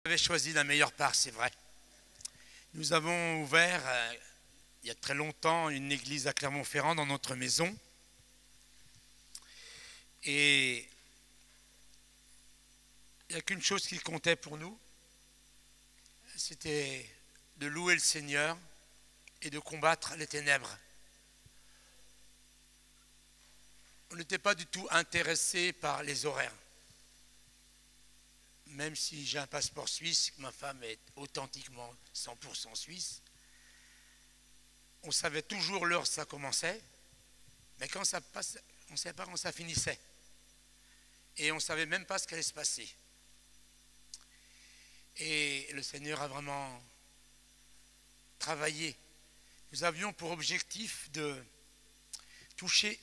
Vous avez choisi la meilleure part, c'est vrai. Nous avons ouvert, il y a très longtemps, une église à Clermont-Ferrand dans notre maison. Et il n'y a qu'une chose qui comptait pour nous, c'était de louer le Seigneur et de combattre les ténèbres. On n'était pas du tout intéressé par les horaires. Même si j'ai un passeport suisse, que ma femme est authentiquement 100% suisse, on savait toujours l'heure où ça commençait, mais quand ça passe, on ne savait pas quand ça finissait. Et on ne savait même pas ce qui allait se passer. Et le Seigneur a vraiment travaillé. Nous avions pour objectif de toucher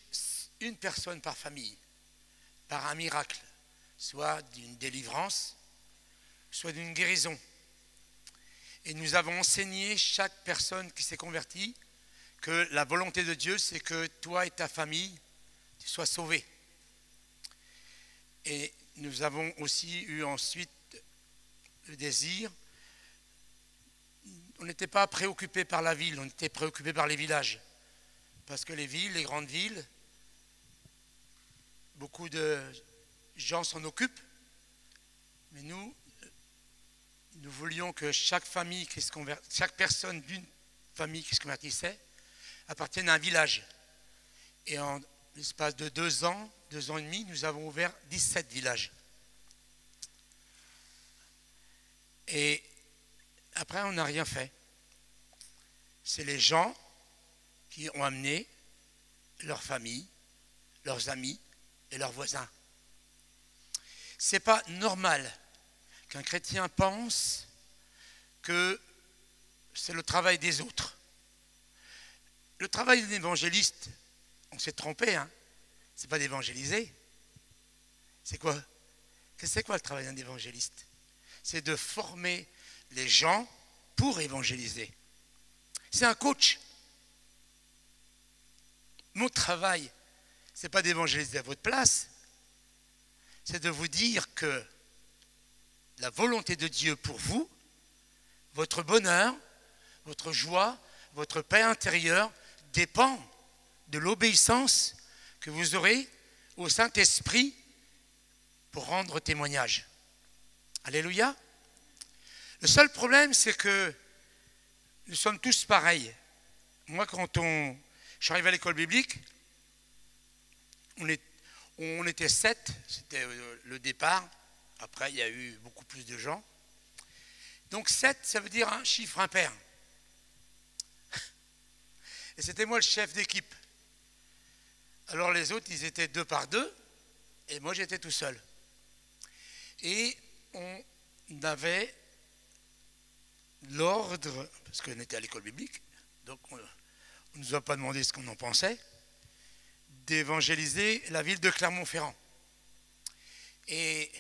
une personne par famille, par un miracle, soit d'une délivrance, soit d'une guérison. Et nous avons enseigné chaque personne qui s'est convertie que la volonté de Dieu, c'est que toi et ta famille, tu sois sauvés. Et nous avons aussi eu ensuite le désir. On n'était pas préoccupé par la ville, on était préoccupé par les villages. Parce que les villes, les grandes villes, beaucoup de gens s'en occupent. Mais nous voulions que chaque famille qui se convertissait, chaque personne d'une famille qui se convertissait appartienne à un village. Et en l'espace de 2 ans et demi, nous avons ouvert 17 villages. Et après, on n'a rien fait. C'est les gens qui ont amené leur famille, leurs amis et leurs voisins. Ce n'est pas normal qu'un chrétien pense que c'est le travail des autres. Le travail d'un évangéliste, on s'est trompé, hein, c'est pas d'évangéliser. C'est quoi? C'est quoi le travail d'un évangéliste? C'est de former les gens pour évangéliser. C'est un coach. Mon travail, ce n'est pas d'évangéliser à votre place, c'est de vous dire que la volonté de Dieu pour vous, votre bonheur, votre joie, votre paix intérieure dépend de l'obéissance que vous aurez au Saint-Esprit pour rendre témoignage. Alléluia. Le seul problème, c'est que nous sommes tous pareils. Moi, je suis arrivé à l'école biblique, on était 7, c'était le départ. Après, il y a eu beaucoup plus de gens. Donc 7, ça veut dire un chiffre impair. Et c'était moi le chef d'équipe. Alors les autres, ils étaient 2 par 2, et moi j'étais tout seul. Et on avait l'ordre, parce qu'on était à l'école biblique, donc on ne nous a pas demandé ce qu'on en pensait, d'évangéliser la ville de Clermont-Ferrand. Et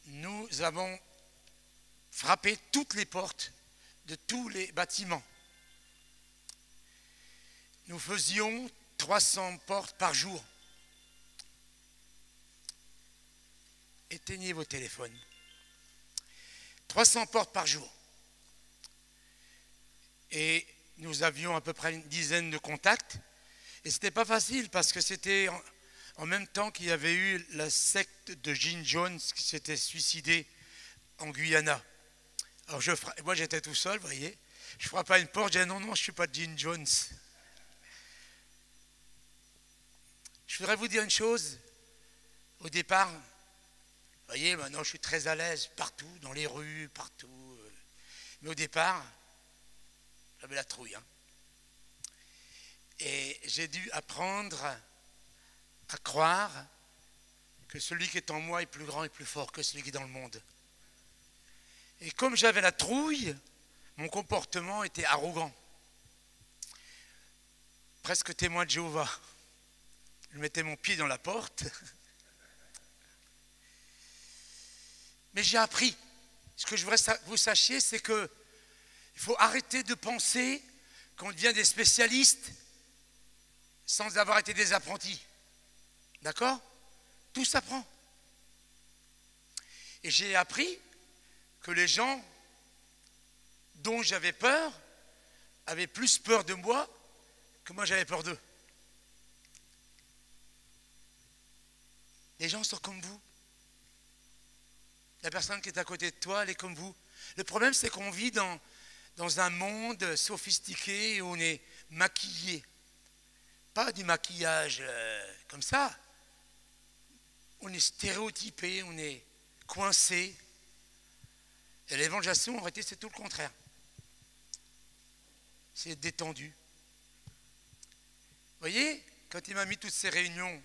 nous avons frappé toutes les portes de tous les bâtiments. Nous faisions 300 portes par jour. Éteignez vos téléphones. 300 portes par jour. Et nous avions à peu près une dizaine de contacts. Et ce n'était pas facile parce que c'était en même temps qu'il y avait eu la secte de Jim Jones qui s'était suicidé en Guyana. Alors moi j'étais tout seul, vous voyez. Je frappe à une porte, je dis non, je ne suis pas Jim Jones. Je voudrais vous dire une chose. Au départ, vous voyez, maintenant je suis très à l'aise partout, dans les rues, partout. Mais au départ, j'avais la trouille. Hein. Et j'ai dû apprendre à croire que celui qui est en moi est plus grand et plus fort que celui qui est dans le monde. Et comme j'avais la trouille, mon comportement était arrogant. Presque témoin de Jéhovah. Je mettais mon pied dans la porte. Mais j'ai appris. Ce que je voudrais que vous sachiez, c'est qu'il faut arrêter de penser qu'on devient des spécialistes sans avoir été des apprentis. D'accord? Tout s'apprend. Et j'ai appris que les gens dont j'avais peur avaient plus peur de moi que moi j'avais peur d'eux. Les gens sont comme vous. La personne qui est à côté de toi, elle est comme vous. Le problème, c'est qu'on vit dans un monde sophistiqué où on est maquillé. Pas du maquillage comme ça. On est stéréotypé, on est coincé. Et l'évangélisation, en réalité, c'est tout le contraire. C'est détendu. Vous voyez, quand il m'a mis toutes ces réunions,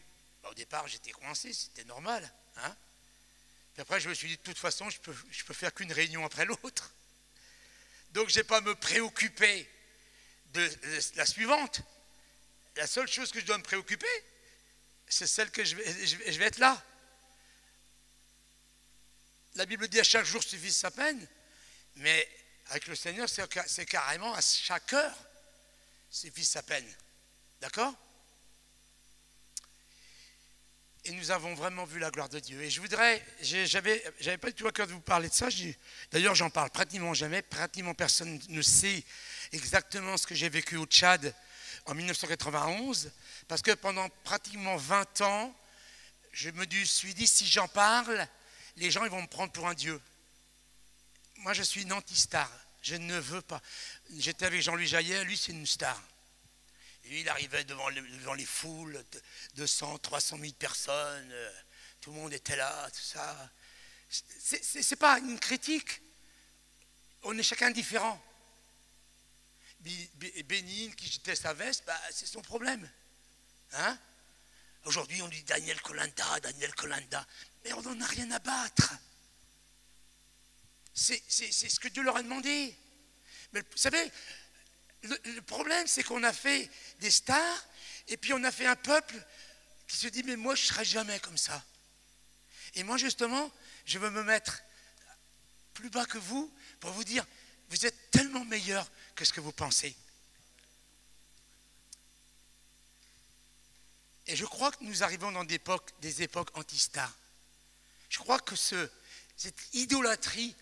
au départ, j'étais coincé, c'était normal. Hein? Puis après, je me suis dit, de toute façon, je peux faire qu'une réunion après l'autre. Donc, je n'ai pas à me préoccuper de la suivante. La seule chose que je dois me préoccuper, c'est celle que je vais être là. La Bible dit à chaque jour suffit sa peine, mais avec le Seigneur, c'est carrément à chaque heure suffit sa peine. D'accord? Et nous avons vraiment vu la gloire de Dieu. Et j'avais pas du tout à cœur de vous parler de ça. D'ailleurs, j'en parle pratiquement jamais. Pratiquement personne ne sait exactement ce que j'ai vécu au Tchad en 1991. Parce que pendant pratiquement 20 ans, je me suis dit, si j'en parle, les gens ils vont me prendre pour un dieu. Moi, je suis une anti-star. Je ne veux pas. J'étais avec Jean-Louis Jaillet, lui, c'est une star. Lui, il arrivait devant les foules, 200, 300 000 personnes, tout le monde était là, tout ça. C'est pas une critique. On est chacun différent. Bénigne, qui jetait sa veste, bah, c'est son problème. Hein? Aujourd'hui, on dit Daniel Colanda. Mais on n'en a rien à battre. C'est ce que Dieu leur a demandé. Mais vous savez, le problème, c'est qu'on a fait des stars et puis on a fait un peuple qui se dit, mais moi, je ne serai jamais comme ça. Et moi, justement, je veux me mettre plus bas que vous pour vous dire, vous êtes tellement meilleur que ce que vous pensez. Et je crois que nous arrivons dans des époques anti-stars. Je crois que cette idolâtrie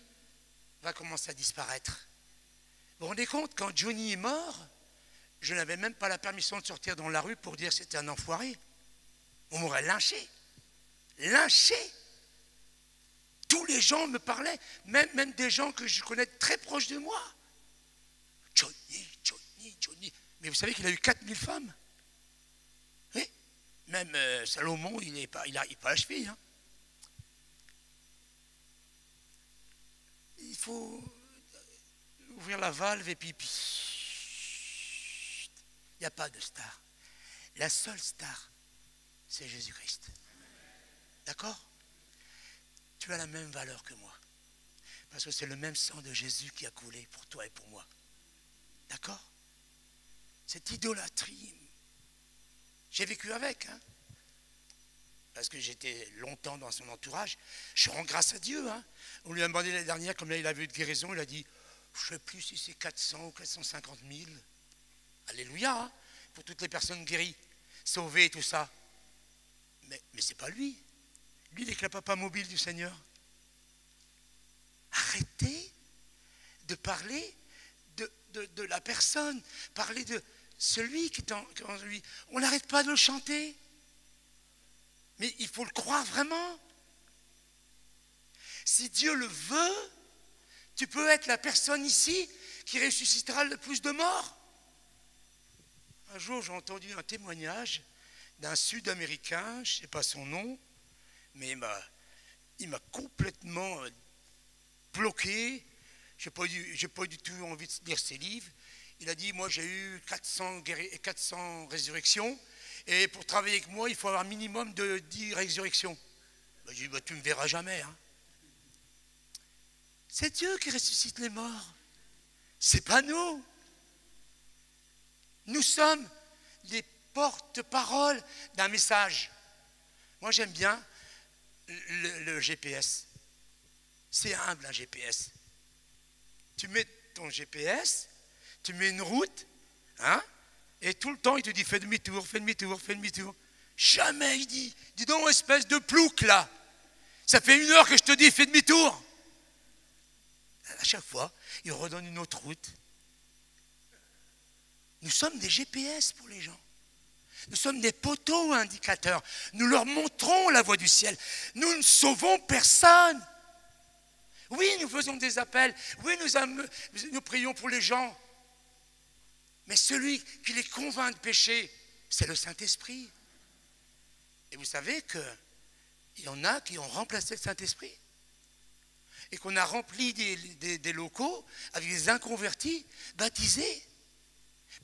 va commencer à disparaître. Vous vous rendez compte, quand Johnny est mort, je n'avais même pas la permission de sortir dans la rue pour dire que c'était un enfoiré. On m'aurait lynché. Lynché. Tous les gens me parlaient, même des gens que je connais très proches de moi. Johnny. Mais vous savez qu'il a eu 4000 femmes. Oui. Même Salomon, il n'arrive pas à la cheville. Hein. Il faut ouvrir la valve et puis il n'y a pas de star. La seule star, c'est Jésus-Christ. D'accord? Tu as la même valeur que moi. Parce que c'est le même sang de Jésus qui a coulé pour toi et pour moi. D'accord? Cette idolâtrie, j'ai vécu avec. Hein? Parce que j'étais longtemps dans son entourage. Je rends grâce à Dieu. Hein? On lui a demandé l'année dernière, comme là il avait eu de guérison, il a dit, je ne sais plus si c'est 400 ou 450 000. Alléluia, hein? Pour toutes les personnes guéries, sauvées et tout ça. Mais ce n'est pas lui. Lui, il n'est que la papa mobile du Seigneur. Arrêtez de parler de la personne. Parlez de celui qui est en lui. On n'arrête pas de le chanter. Mais il faut le croire vraiment. Si Dieu le veut, tu peux être la personne ici qui ressuscitera le plus de morts. Un jour, j'ai entendu un témoignage d'un Sud-Américain, je ne sais pas son nom, mais il m'a complètement bloqué. Je n'ai pas du tout envie de lire ses livres. Il a dit, moi j'ai eu 400 résurrections, et pour travailler avec moi, il faut avoir un minimum de 10 résurrections. Ben, j'ai dit, tu ne me verras jamais. Hein. C'est Dieu qui ressuscite les morts. C'est pas nous. Nous sommes les porte-paroles d'un message. Moi, j'aime bien le GPS. C'est humble, un GPS. Tu mets ton GPS, tu mets une route, hein, et tout le temps, il te dit, fais demi-tour, fais demi-tour, fais demi-tour. Jamais il dit, dis donc, espèce de plouc, là. Ça fait 1 heure que je te dis, fais demi-tour. À chaque fois, il redonne une autre route. Nous sommes des GPS pour les gens. Nous sommes des poteaux indicateurs. Nous leur montrons la voie du ciel. Nous ne sauvons personne. Oui, nous faisons des appels. Oui, nous prions pour les gens. Mais celui qui les convainc de pécher, c'est le Saint-Esprit. Et vous savez qu'il y en a qui ont remplacé le Saint-Esprit. Et qu'on a rempli des locaux avec des inconvertis baptisés.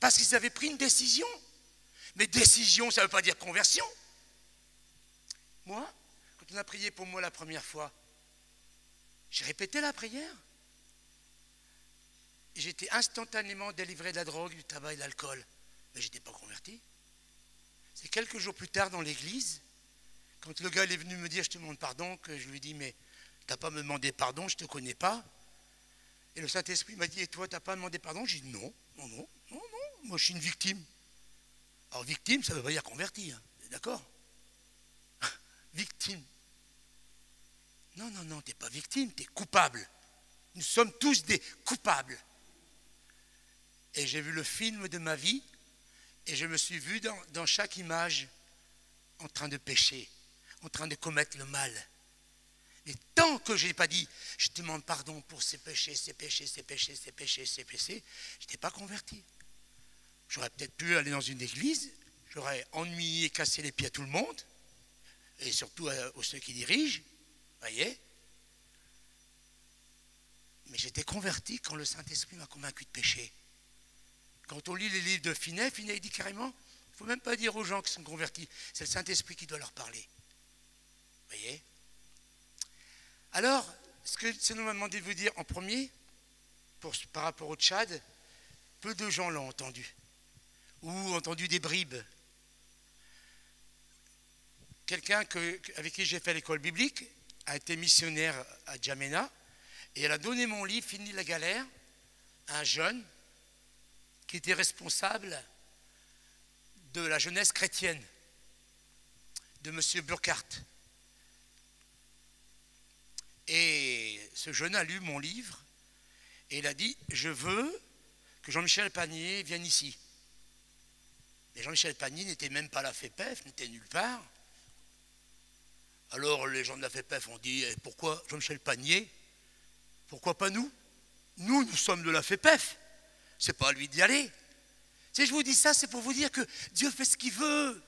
Parce qu'ils avaient pris une décision. Mais décision, ça ne veut pas dire conversion. Moi, quand on a prié pour moi la première fois, j'ai répété la prière. Et j'étais instantanément délivré de la drogue, du tabac et de l'alcool. Mais je n'étais pas converti. C'est quelques jours plus tard dans l'église, quand le gars est venu me dire « je te demande pardon », que je lui dis « mais tu n'as pas me demandé pardon, je ne te connais pas ». Et le Saint-Esprit m'a dit « et toi, tu n'as pas demandé pardon ?» J'ai dit « non, moi je suis une victime ». Alors victime, ça ne veut pas dire converti, hein, d'accord? Victime. Non, tu n'es pas victime, tu es coupable. Nous sommes tous des coupables. Et j'ai vu le film de ma vie, et je me suis vu dans chaque image en train de pécher, en train de commettre le mal. Et tant que je n'ai pas dit, je te demande pardon pour ces péchés, je n'étais pas converti. J'aurais peut-être pu aller dans une église, j'aurais ennuyé, cassé les pieds à tout le monde, et surtout à ceux qui dirigent, voyez. Mais j'étais converti quand le Saint-Esprit m'a convaincu de pécher. Quand on lit les livres de Finet il dit carrément, il ne faut même pas dire aux gens qui sont convertis, c'est le Saint-Esprit qui doit leur parler. Voyez. Alors, ce que ça nous m'a demandé de vous dire en premier, par rapport au Tchad, peu de gens l'ont entendu. Ou entendu des bribes. Quelqu'un avec qui j'ai fait l'école biblique a été missionnaire à Djamena et elle a donné mon livre, Fini la galère, à un jeune qui était responsable de la jeunesse chrétienne, de M. Burkhardt. Et ce jeune a lu mon livre et il a dit « Je veux que Jean-Michel Panier vienne ici ». Et Jean-Michel Panier n'était même pas à la FEPEF, n'était nulle part. Alors les gens de la FEPEF ont dit « Pourquoi Jean-Michel Panier? Pourquoi pas nous? Nous sommes de la FEPEF. C'est pas à lui d'y aller. » Si je vous dis ça, c'est pour vous dire que Dieu fait ce qu'il veut,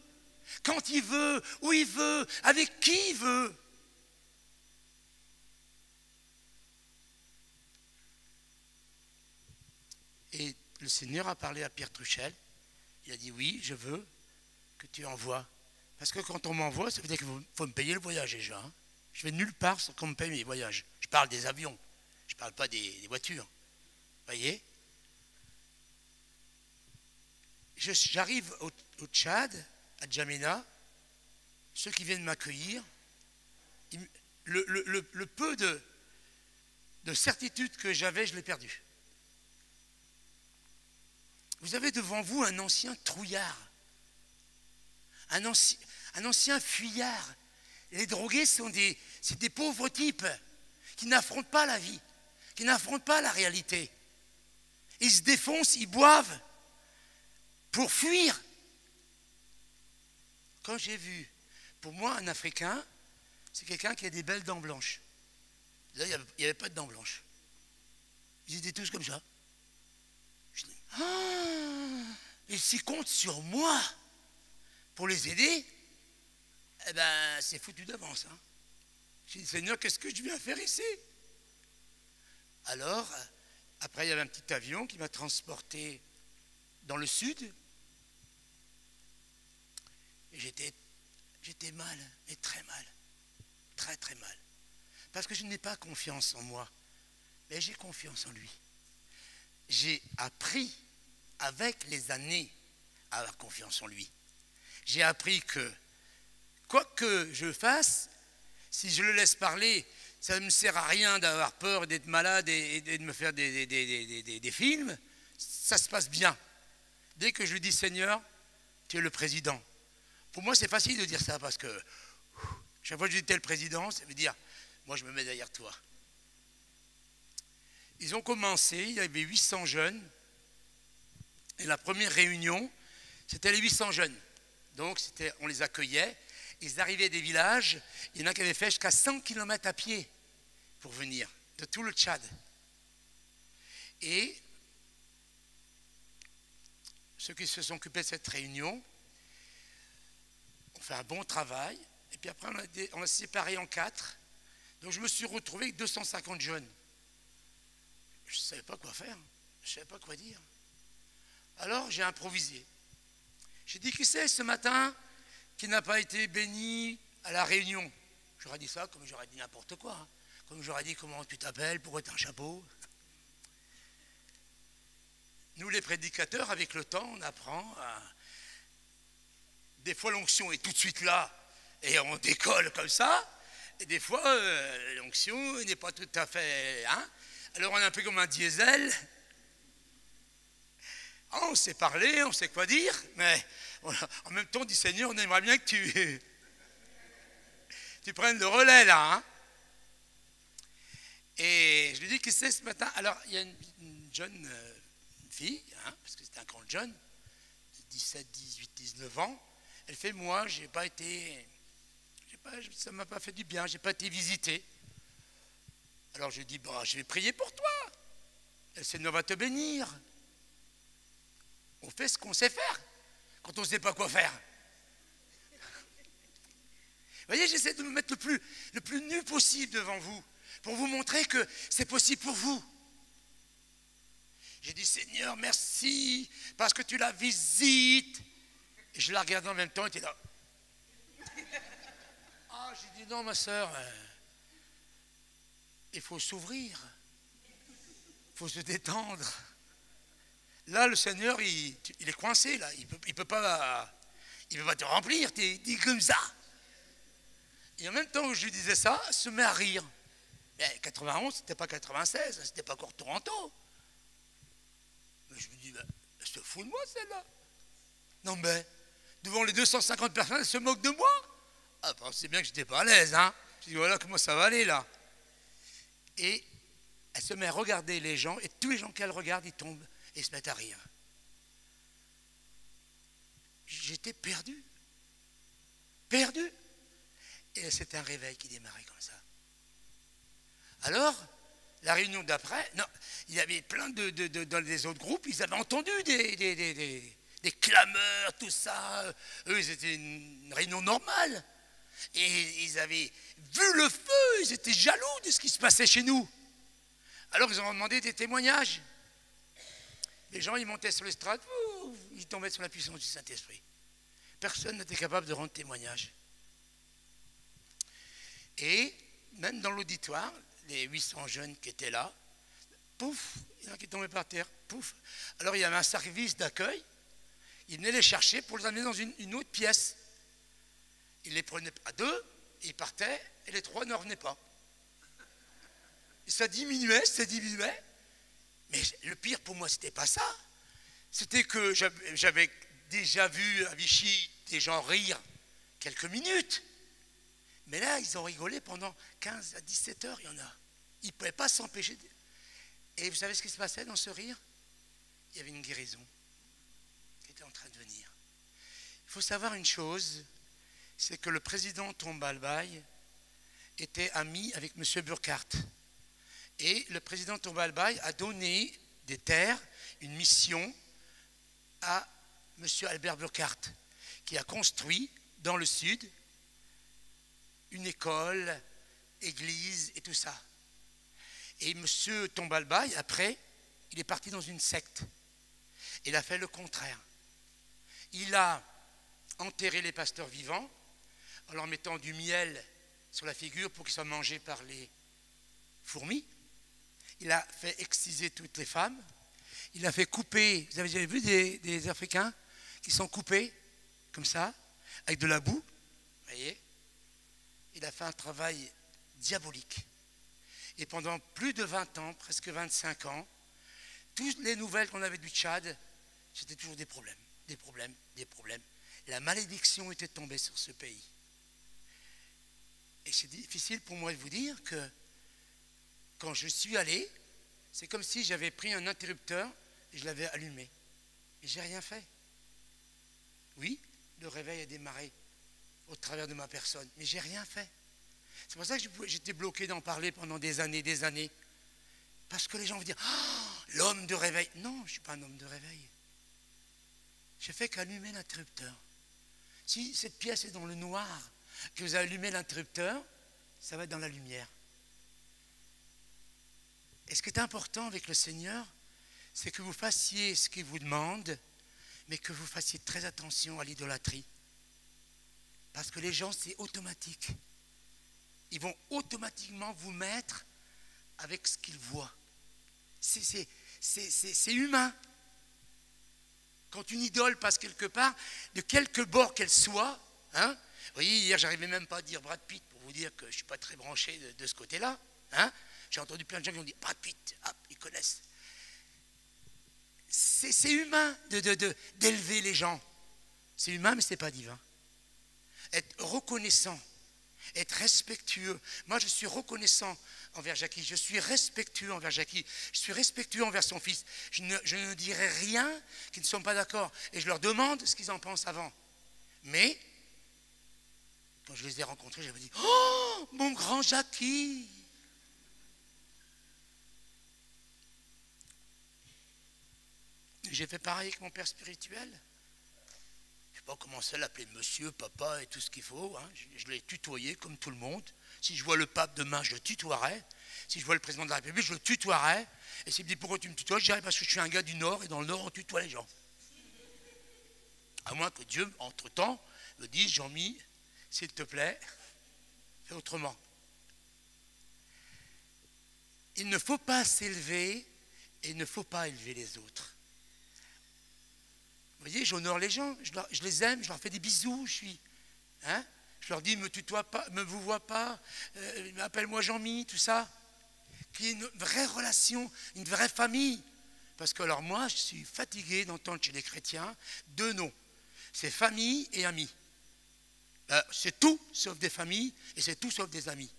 quand il veut, où il veut, avec qui il veut. Et le Seigneur a parlé à Pierre Truchel. Il a dit oui, je veux que tu envoies. Parce que quand on m'envoie, ça veut dire qu'il faut me payer le voyage déjà. Hein. Je vais nulle part sans qu'on me paye mes voyages. Je parle des avions, je ne parle pas des voitures. Vous voyez? J'arrive au Tchad, à Djamena, ceux qui viennent m'accueillir, le peu de certitude que j'avais, je l'ai perdu. Vous avez devant vous un ancien trouillard, un ancien fuyard. Les drogués c'est des pauvres types qui n'affrontent pas la vie, qui n'affrontent pas la réalité. Ils se défoncent, ils boivent pour fuir. Quand j'ai vu, pour moi, un Africain, c'est quelqu'un qui a des belles dents blanches. Là, il n'y avait pas de dents blanches. Ils étaient tous comme ça. Je dis, et s'ils comptent sur moi pour les aider, eh ben, c'est foutu d'avance. Hein. J'ai dit, Seigneur, qu'est-ce que je viens faire ici? Alors, après, il y avait un petit avion qui m'a transporté dans le sud. Et j'étais mal, mais très mal. Très, très mal. Parce que je n'ai pas confiance en moi, mais j'ai confiance en lui. J'ai appris avec les années à avoir confiance en lui. J'ai appris que, quoi que je fasse, si je le laisse parler, ça ne me sert à rien d'avoir peur d'être malade et de me faire des films. Ça se passe bien. Dès que je lui dis, Seigneur, tu es le président. Pour moi, c'est facile de dire ça parce que chaque fois que je dis, tu es le président, ça veut dire, moi, je me mets derrière toi. Ils ont commencé, il y avait 800 jeunes. Et la première réunion, c'était les 800 jeunes. Donc, on les accueillait. Ils arrivaient des villages. Il y en a qui avaient fait jusqu'à 100 km à pied pour venir, de tout le Tchad. Et ceux qui se sont occupés de cette réunion ont fait un bon travail. Et puis après, on a séparé en 4. Donc, je me suis retrouvé avec 250 jeunes. Je ne savais pas quoi faire. Je ne savais pas quoi dire. Alors, j'ai improvisé. J'ai dit, qui c'est ce matin qui n'a pas été béni à la réunion? J'aurais dit ça comme j'aurais dit n'importe quoi. Hein. Comme j'aurais dit, comment tu t'appelles, pourquoi tu as un chapeau? Nous, les prédicateurs, avec le temps, on apprend à... Des fois, l'onction est tout de suite là, et on décolle comme ça. Et des fois, l'onction n'est pas tout à fait... Hein. Alors, on est un peu comme un diesel. Ah, on sait parler, on sait quoi dire, mais voilà, en même temps, on dit Seigneur, on aimerait bien que tu prennes le relais là. Hein. Et je lui dis, qu'est-ce que c'est ce matin? Alors, il y a une jeune fille, hein, parce que c'était un grand jeune, 17, 18, 19 ans. Elle fait, moi, ça ne m'a pas fait du bien, je n'ai pas été visité. Alors, je lui dis, bah, je vais prier pour toi. Le Seigneur va te bénir. On fait ce qu'on sait faire quand on ne sait pas quoi faire. Vous voyez, j'essaie de me mettre le plus nu possible devant vous pour vous montrer que c'est possible pour vous. J'ai dit, Seigneur, merci parce que tu la visites. Et je la regardais en même temps, elle était là. Ah, j'ai dit, non, ma soeur, il faut s'ouvrir. Il faut se détendre. Là, le Seigneur, il est coincé, là. Il peut pas te remplir, t'es comme ça. Et en même temps que je lui disais ça, elle se met à rire. Mais 91, c'était pas 96, c'était pas encore Toronto. Mais je me dis, elle se fout de moi, celle-là. Non, mais, devant les 250 personnes, elle se moque de moi. Ah, c'est bien que j'étais pas à l'aise, hein. Je dis, voilà comment ça va aller, là. Et elle se met à regarder les gens, et tous les gens qu'elle regarde, ils tombent. Et se mettent à rire. J'étais perdu. Perdu. Et c'était un réveil qui démarrait comme ça. Alors, la réunion d'après, non, il y avait plein dans les autres groupes, ils avaient entendu des clameurs, tout ça. Eux, c'était une réunion normale. Et ils avaient vu le feu, ils étaient jaloux de ce qui se passait chez nous. Alors, ils ont demandé des témoignages. Les gens, ils montaient sur l'estrade, ils tombaient sur la puissance du Saint-Esprit. Personne n'était capable de rendre témoignage. Et même dans l'auditoire, les 800 jeunes qui étaient là, pouf, il y en a qui tombaient par terre, pouf. Alors il y avait un service d'accueil, ils venaient les chercher pour les amener dans une autre pièce. Ils les prenaient à 2, ils partaient, et les 3 ne revenaient pas. Et ça diminuait. Mais le pire pour moi, c'était pas ça. C'était que j'avais déjà vu à Vichy des gens rire quelques minutes. Mais là, ils ont rigolé pendant 15 à 17 heures, il y en a. Ils ne pouvaient pas s'empêcher. Et vous savez ce qui se passait dans ce rire? Il y avait une guérison qui était en train de venir. Il faut savoir une chose, c'est que le président Tombalbaye était ami avec M. Burkhardt. Et le président Tombalbaye a donné des terres, une mission à M. Albert Burkhardt, qui a construit dans le sud une école, église et tout ça. Et M. Tombalbaye, après, il est parti dans une secte. Il a fait le contraire. Il a enterré les pasteurs vivants en leur mettant du miel sur la figure pour qu'ils soient mangés par les fourmis. Il a fait exciser toutes les femmes. Il a fait couper, vous avez déjà vu des Africains qui sont coupés, comme ça, avec de la boue. Vous voyez? Il a fait un travail diabolique. Et pendant plus de 20 ans, presque 25 ans, toutes les nouvelles qu'on avait du Tchad, c'était toujours des problèmes. Et la malédiction était tombée sur ce pays. Et c'est difficile pour moi de vous dire que quand je suis allé, C'est comme si j'avais pris un interrupteur et je l'avais allumé. Et j'ai rien fait. Oui, le réveil a démarré au travers de ma personne, mais j'ai rien fait. C'est pour ça que j'étais bloqué d'en parler pendant des années, des années. Parce que les gens vont dire, oh, l'homme de réveil. Non, je ne suis pas un homme de réveil. J'ai fait qu'allumer l'interrupteur. Si cette pièce est dans le noir, que vous allumez l'interrupteur, ça va être dans la lumière. Et ce qui est important avec le Seigneur, c'est que vous fassiez ce qu'il vous demande, mais que vous fassiez très attention à l'idolâtrie. Parce que les gens, c'est automatique. Ils vont automatiquement vous mettre avec ce qu'ils voient. C'est humain. Quand une idole passe quelque part, de quelque bord qu'elle soit, hein, vous voyez, hier, j'arrivais même pas à dire Brad Pitt pour vous dire que je ne suis pas très branché de ce côté-là. Hein. J'ai entendu plein de gens qui ont dit Brad Pitt, hop, ils connaissent. C'est humain d'élever les gens. C'est humain, mais ce n'est pas divin. Être reconnaissant, être respectueux. Moi, je suis reconnaissant envers Jackie, je suis respectueux envers Jackie, je suis respectueux envers son fils. Je ne dirai rien qu'ils ne sont pas d'accord. Et je leur demande ce qu'ils en pensent avant. Mais, quand je les ai rencontrés, j'avais dit « Oh, mon grand Jackie !» J'ai fait pareil avec mon père spirituel. Je n'ai pas commencé à l'appeler monsieur, papa et tout ce qu'il faut. Hein. Je l'ai tutoyé comme tout le monde. Si je vois le pape demain, je le tutoierai. Si je vois le président de la République, je le tutoierai. Et s'il me dit pourquoi tu me tutoies, je dirais parce que je suis un gars du Nord et dans le Nord, on tutoie les gens. À moins que Dieu, entre-temps, me dise Jean-Mi, s'il te plaît, fais autrement. Il ne faut pas s'élever et il ne faut pas élever les autres. Vous voyez, j'honore les gens, je les aime, je leur fais des bisous, hein, je leur dis, me tutoie pas, me vous vois pas, appelle-moi Jean-Mi, tout ça. Qu'il y ait une vraie relation, une vraie famille. Parce que alors moi, je suis fatigué d'entendre chez les chrétiens deux noms. C'est famille et amis. C'est tout sauf des familles et c'est tout sauf des amis.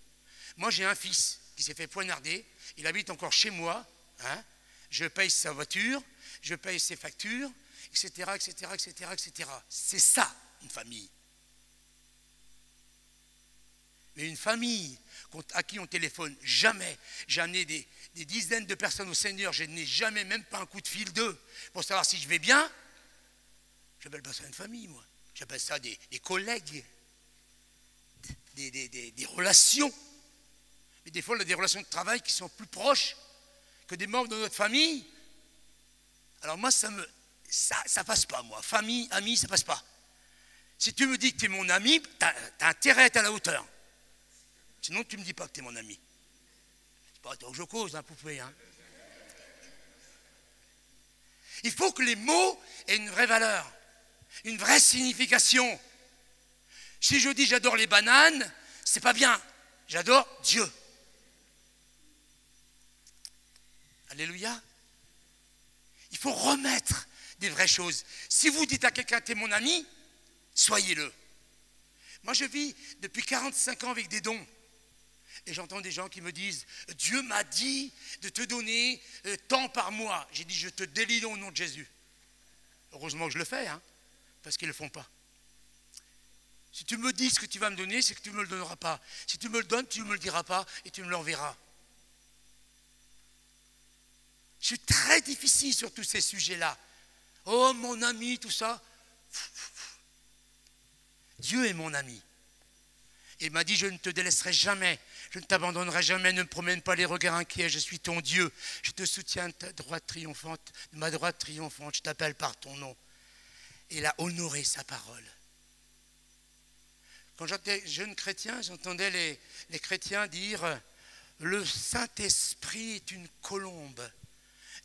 Moi, j'ai un fils qui s'est fait poignarder, il habite encore chez moi, hein, je paye sa voiture, je paye ses factures, etc., etc., etc., etc. C'est ça, une famille. Mais une famille à qui on téléphone jamais, j'en ai des dizaines de personnes au Seigneur, je n'ai jamais même pas un coup de fil d'eux pour savoir si je vais bien, j'appelle pas ça une famille, moi. J'appelle ça des collègues, des relations. Mais des fois, on a des relations de travail qui sont plus proches que des membres de notre famille. Alors moi, ça passe pas, moi. Famille, ami, ça passe pas. Si tu me dis que tu es mon ami, tu as intérêt à être à la hauteur. Sinon, tu ne me dis pas que tu es mon ami. C'est pas toi que je cause, hein, poupée. Hein. Il faut que les mots aient une vraie valeur, une vraie signification. Si je dis j'adore les bananes, c'est pas bien. J'adore Dieu. Alléluia. Il faut remettre des vraies choses. Si vous dites à quelqu'un t'es mon ami, soyez-le. Moi, je vis depuis 45 ans avec des dons. Et j'entends des gens qui me disent « Dieu m'a dit de te donner tant par mois. » J'ai dit « Je te délie au nom de Jésus. » Heureusement que je le fais, hein, parce qu'ils ne le font pas. Si tu me dis ce que tu vas me donner, c'est que tu ne me le donneras pas. Si tu me le donnes, tu ne me le diras pas et tu me l'enverras. Je suis très difficile sur tous ces sujets-là. Oh, mon ami, tout ça. Dieu est mon ami. Il m'a dit, je ne te délaisserai jamais, je ne t'abandonnerai jamais, ne me promène pas les regards inquiets, je suis ton Dieu, je te soutiens de ta droite triomphante, de ma droite triomphante, je t'appelle par ton nom. Et il a honoré sa parole. Quand j'étais jeune chrétien, j'entendais les chrétiens dire, le Saint-Esprit est une colombe.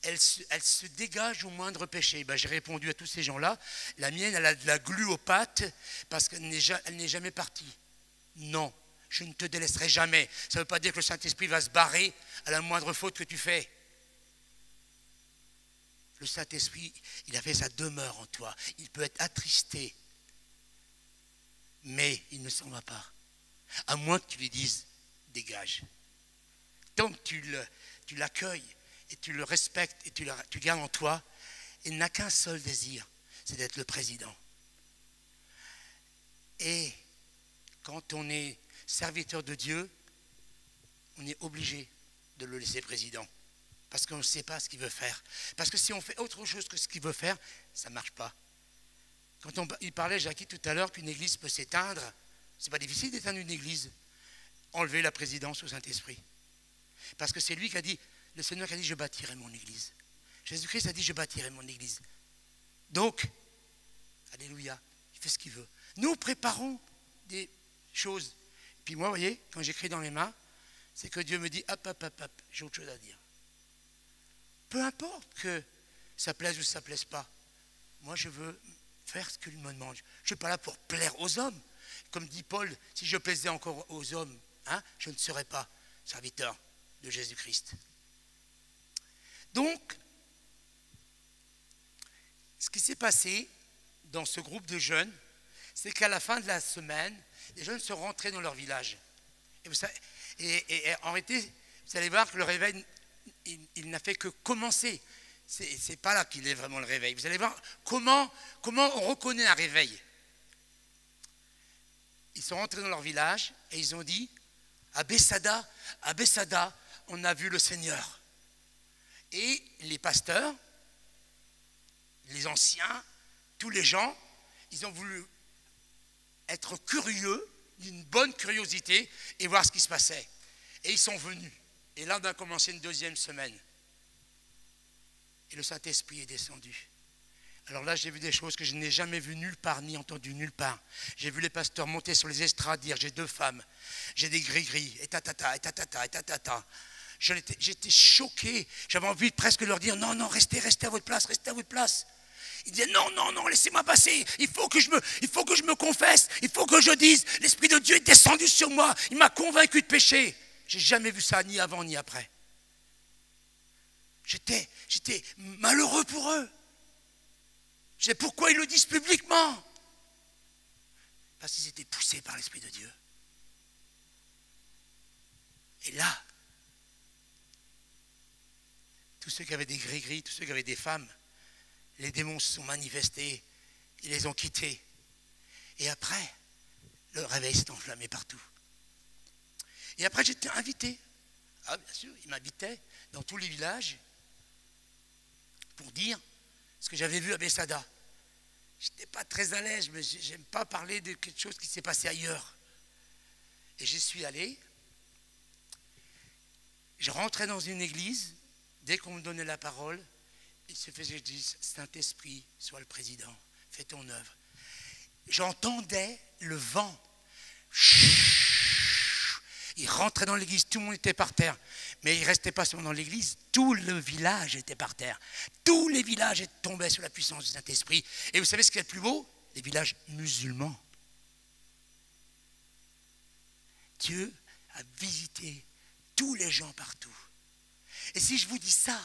Elle se dégage au moindre péché. Ben, j'ai répondu à tous ces gens-là, la mienne, elle a de la glu aux pattes parce qu'elle n'est jamais partie. Non, je ne te délaisserai jamais. Ça ne veut pas dire que le Saint-Esprit va se barrer à la moindre faute que tu fais. Le Saint-Esprit, il a fait sa demeure en toi. Il peut être attristé, mais il ne s'en va pas. À moins que tu lui dises, dégage. Tant que tu l'accueilles, et tu le respectes et tu gardes en toi, il n'a qu'un seul désir, c'est d'être le président. Et quand on est serviteur de Dieu, on est obligé de le laisser président. Parce qu'on ne sait pas ce qu'il veut faire. Parce que si on fait autre chose que ce qu'il veut faire, ça ne marche pas. Quand il parlait, Jackie, tout à l'heure, qu'une église peut s'éteindre, c'est pas difficile d'éteindre une église. Enlever la présidence au Saint-Esprit. Parce que c'est lui qui a dit, le Seigneur qui a dit, je bâtirai mon église. Jésus-Christ a dit, je bâtirai mon église. Donc, alléluia, il fait ce qu'il veut. Nous préparons des choses. Puis moi, vous voyez, quand j'écris dans mes mains, c'est que Dieu me dit, hop, hop, hop, hop, j'ai autre chose à dire. Peu importe que ça plaise ou ça ne plaise pas. Moi, je veux faire ce qu'il me demande. Je ne suis pas là pour plaire aux hommes. Comme dit Paul, si je plaisais encore aux hommes, je ne serais pas serviteur de Jésus-Christ. Donc, ce qui s'est passé dans ce groupe de jeunes, c'est qu'à la fin de la semaine, les jeunes sont rentrés dans leur village. Et en réalité, vous allez voir que le réveil, il n'a fait que commencer. C'est pas là qu'il est vraiment le réveil. Vous allez voir comment on reconnaît un réveil. Ils sont rentrés dans leur village et ils ont dit, à Bethsada, on a vu le Seigneur. Et les pasteurs, les anciens, tous les gens, ils ont voulu être curieux, d'une bonne curiosité, et voir ce qui se passait. Et ils sont venus. Et là, on a commencé une deuxième semaine. Et le Saint-Esprit est descendu. Alors là, j'ai vu des choses que je n'ai jamais vues nulle part, ni entendues nulle part. J'ai vu les pasteurs monter sur les estrades, dire, j'ai 2 femmes, j'ai des gris-gris, et tatata, et tatata, et tatata. J'étais choqué. J'avais envie de presque leur dire, non, restez à votre place, restez à votre place. Ils disaient, non, laissez-moi passer. Il faut que je me confesse. Il faut que je dise, l'Esprit de Dieu est descendu sur moi. Il m'a convaincu de péché. J'ai jamais vu ça, ni avant, ni après. J'étais malheureux pour eux. Je sais pourquoi ils le disent publiquement. Parce qu'ils étaient poussés par l'Esprit de Dieu. Et là, tous ceux qui avaient des gris-gris, tous ceux qui avaient des femmes, les démons se sont manifestés, ils les ont quittés. Et après, le réveil s'est enflammé partout. Et après, j'étais invité. Ah, bien sûr, ils m'invitaient dans tous les villages pour dire ce que j'avais vu à Bethsada. Je n'étais pas très à l'aise, mais je n'aime pas parler de quelque chose qui s'est passé ailleurs. Et j'y suis allé. Je rentrais dans une église, dès qu'on me donnait la parole, il se faisait dire, Saint-Esprit, sois le président, fais ton œuvre. J'entendais le vent. Il rentrait dans l'église, tout le monde était par terre. Mais il ne restait pas seulement dans l'église, tout le village était par terre. Tous les villages tombaient sous la puissance du Saint-Esprit. Et vous savez ce qui est le plus beau? Les villages musulmans. Dieu a visité tous les gens partout. Et si je vous dis ça,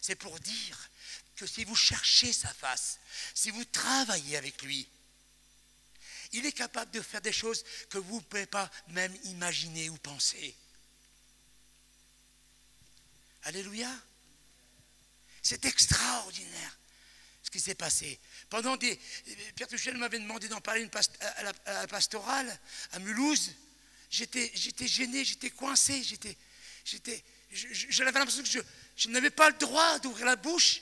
c'est pour dire que si vous cherchez sa face, si vous travaillez avec lui, il est capable de faire des choses que vous ne pouvez pas même imaginer ou penser. Alléluia. C'est extraordinaire ce qui s'est passé. Pierre Touchel m'avait demandé d'en parler à la pastorale à Mulhouse. J'étais gêné, j'étais coincé, j'avais l'impression que je n'avais pas le droit d'ouvrir la bouche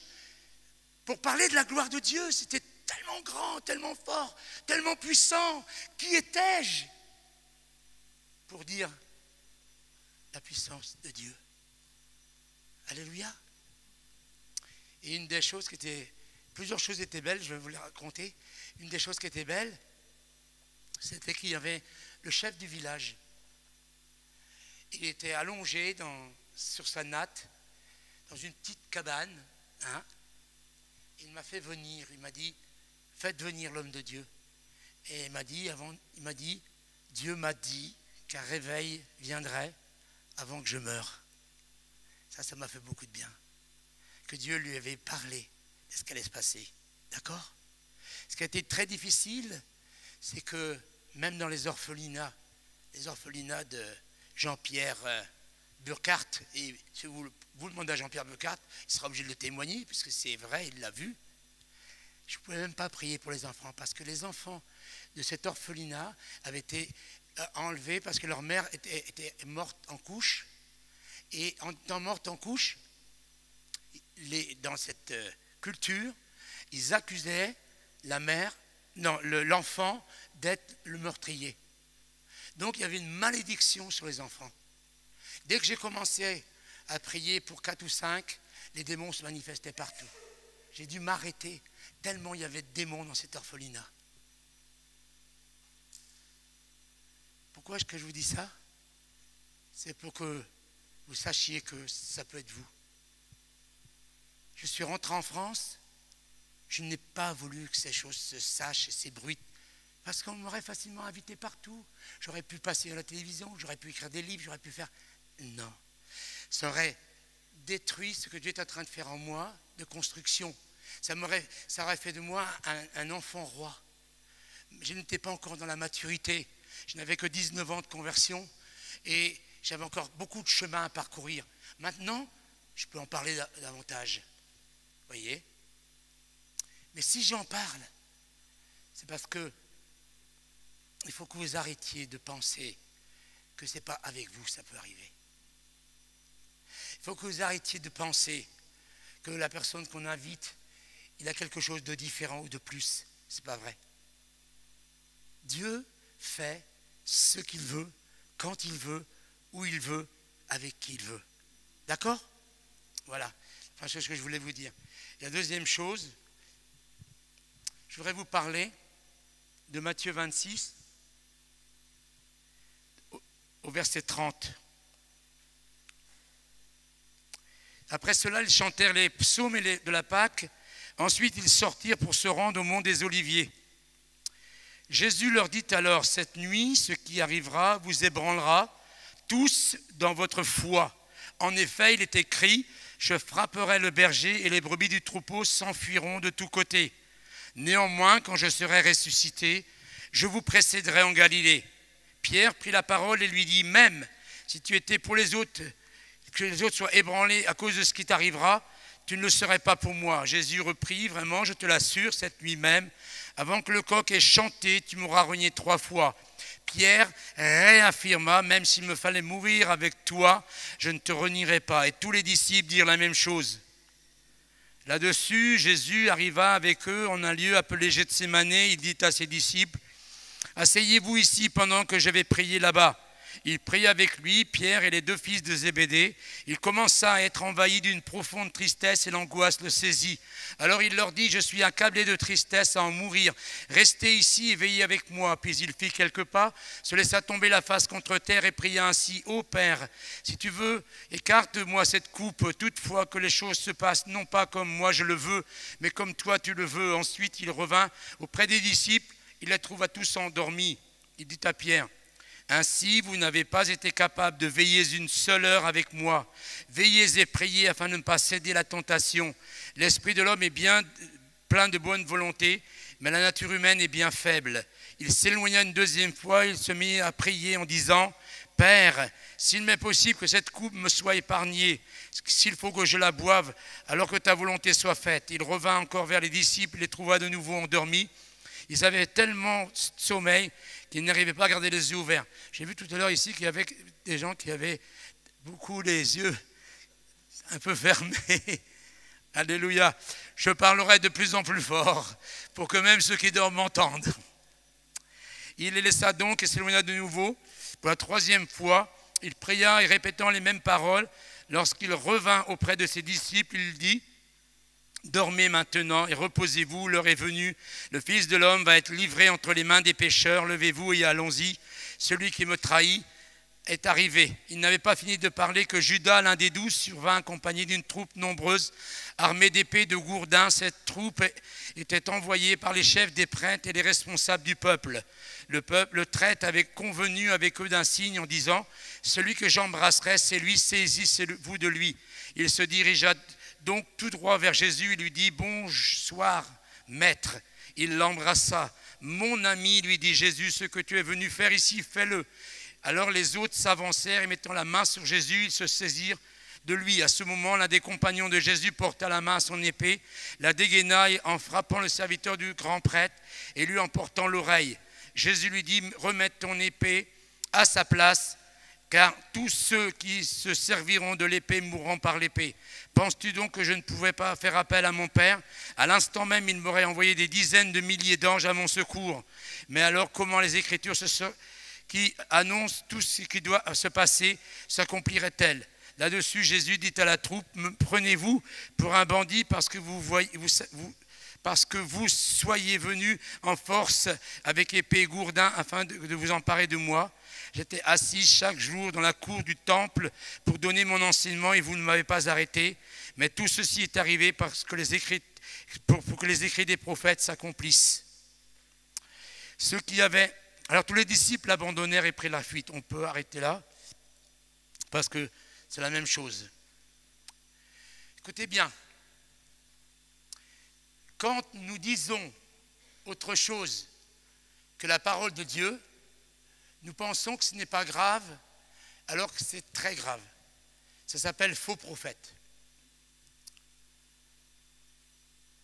pour parler de la gloire de Dieu. C'était tellement grand, tellement fort, tellement puissant. Qui étais-je pour dire la puissance de Dieu? Alléluia. Et une des choses plusieurs choses étaient belles, je vais vous les raconter. Une des choses qui était belle, c'était qu'il y avait le chef du village. Il était allongé sur sa natte, dans une petite cabane. Il m'a fait venir, il m'a dit, faites venir l'homme de Dieu. Et il m'a dit, Dieu m'a dit qu'un réveil viendrait avant que je meure. Ça m'a fait beaucoup de bien. Que Dieu lui avait parlé de ce qui allait se passer. D'accord? Ce qui a été très difficile, c'est que même dans les orphelinats de Jean-Pierre Burkhardt, et si vous le demandez à Jean-Pierre Burkhardt, il sera obligé de le témoigner, puisque c'est vrai, il l'a vu. Je ne pouvais même pas prier pour les enfants, parce que les enfants de cet orphelinat avaient été enlevés parce que leur mère était morte en couche. Et en étant morte en couche, dans cette culture, ils accusaient la mère, non, l'enfant d'être le meurtrier. Donc il y avait une malédiction sur les enfants. Dès que j'ai commencé à prier pour 4 ou 5, les démons se manifestaient partout. J'ai dû m'arrêter tellement il y avait de démons dans cet orphelinat. Pourquoi est-ce que je vous dis ça? C'est pour que vous sachiez que ça peut être vous. Je suis rentré en France, je n'ai pas voulu que ces choses se sachent et s'ébruitent, parce qu'on m'aurait facilement invité partout. J'aurais pu passer à la télévision, j'aurais pu écrire des livres, j'aurais pu faire... Non. Ça aurait détruit ce que Dieu est en train de faire en moi, de construction. Ça aurait fait de moi un enfant roi. Je n'étais pas encore dans la maturité. Je n'avais que 19 ans de conversion et j'avais encore beaucoup de chemin à parcourir. Maintenant, je peux en parler davantage. Vous voyez? Mais si j'en parle, c'est parce que il faut que vous arrêtiez de penser que ce n'est pas avec vous que ça peut arriver. Il faut que vous arrêtiez de penser que la personne qu'on invite, il a quelque chose de différent ou de plus. Ce n'est pas vrai. Dieu fait ce qu'il veut, quand il veut, où il veut, avec qui il veut. D'accord? Voilà. Enfin, c'est ce que je voulais vous dire. Et la deuxième chose, je voudrais vous parler de Matthieu 26, au verset 30. Après cela, ils chantèrent les psaumes de la Pâque. Ensuite, ils sortirent pour se rendre au mont des Oliviers. Jésus leur dit alors, cette nuit, ce qui arrivera vous ébranlera tous dans votre foi. En effet, il est écrit, je frapperai le berger et les brebis du troupeau s'enfuiront de tous côtés. Néanmoins, quand je serai ressuscité, je vous précéderai en Galilée. Pierre prit la parole et lui dit, même si tu étais pour les autres, que les autres soient ébranlés à cause de ce qui t'arrivera, tu ne le serais pas pour moi. Jésus reprit, vraiment, je te l'assure, cette nuit même, avant que le coq ait chanté, tu m'auras renié 3 fois. Pierre réaffirma, même s'il me fallait mourir avec toi, je ne te renierai pas. Et tous les disciples dirent la même chose. Là-dessus, Jésus arriva avec eux en un lieu appelé Gethsémane. Il dit à ses disciples, asseyez-vous ici pendant que je vais prier là-bas. Il pria avec lui, Pierre et les 2 fils de Zébédée. Il commença à être envahi d'une profonde tristesse et l'angoisse le saisit. Alors il leur dit, je suis accablé de tristesse à en mourir. Restez ici et veillez avec moi. Puis il fit quelques pas, se laissa tomber la face contre terre et pria ainsi, ô Père, si tu veux, écarte-moi cette coupe, toutefois que les choses se passent non pas comme moi je le veux, mais comme toi tu le veux. Ensuite il revint auprès des disciples, il les trouva tous endormis. Il dit à Pierre, ainsi, vous n'avez pas été capable de veiller une seule heure avec moi. Veillez et priez afin de ne pas céder à la tentation. L'esprit de l'homme est bien plein de bonne volonté, mais la nature humaine est bien faible. Il s'éloigna une 2e fois, il se mit à prier en disant, Père, s'il m'est possible que cette coupe me soit épargnée, s'il faut que je la boive, alors que ta volonté soit faite. Il revint encore vers les disciples, les trouva de nouveau endormis. Ils avaient tellement de sommeil qu'ils n'arrivaient pas à garder les yeux ouverts. J'ai vu tout à l'heure ici qu'il y avait des gens qui avaient beaucoup les yeux un peu fermés. Alléluia. Je parlerai de plus en plus fort pour que même ceux qui dorment m'entendent. Il les laissa donc et s'éloigna de nouveau. Pour la 3e fois, il pria et répétant les mêmes paroles, lorsqu'il revint auprès de ses disciples, il dit, dormez maintenant et reposez-vous, l'heure est venue. Le Fils de l'homme va être livré entre les mains des pécheurs. Levez-vous et allons-y. Celui qui me trahit est arrivé. Il n'avait pas fini de parler que Judas, l'un des 12, survint accompagné d'une troupe nombreuse, armée d'épées, de gourdins. Cette troupe était envoyée par les chefs des prêtres et les responsables du peuple. Le traître avait convenu avec eux d'un signe en disant, celui que j'embrasserai, c'est lui, saisissez-vous de lui. Il se dirigea donc tout droit vers Jésus, il lui dit, bonsoir, maître. Il l'embrassa. Mon ami, lui dit Jésus, ce que tu es venu faire ici, fais-le. Alors les autres s'avancèrent et mettant la main sur Jésus, ils se saisirent de lui. À ce moment, l'un des compagnons de Jésus porta la main à son épée, la dégaina en frappant le serviteur du grand prêtre et lui en portant l'oreille. Jésus lui dit, remets ton épée à sa place, car tous ceux qui se serviront de l'épée mourront par l'épée. Penses-tu donc que je ne pouvais pas faire appel à mon Père? À l'instant même, il m'aurait envoyé des dizaines de milliers d'anges à mon secours. Mais alors, comment les Écritures qui annoncent tout ce qui doit se passer s'accompliraient-elles? Là-dessus, Jésus dit à la troupe, prenez-vous pour un bandit parce que vous soyez venus en force avec épée et gourdin afin de vous emparer de moi. J'étais assis chaque jour dans la cour du temple pour donner mon enseignement et vous ne m'avez pas arrêté. Mais tout ceci est arrivé parce que pour que les écrits des prophètes s'accomplissent. Alors tous les disciples abandonnèrent et prirent la fuite. On peut arrêter là parce que c'est la même chose. Écoutez bien, quand nous disons autre chose que la parole de Dieu, nous pensons que ce n'est pas grave, alors que c'est très grave. Ça s'appelle faux prophète.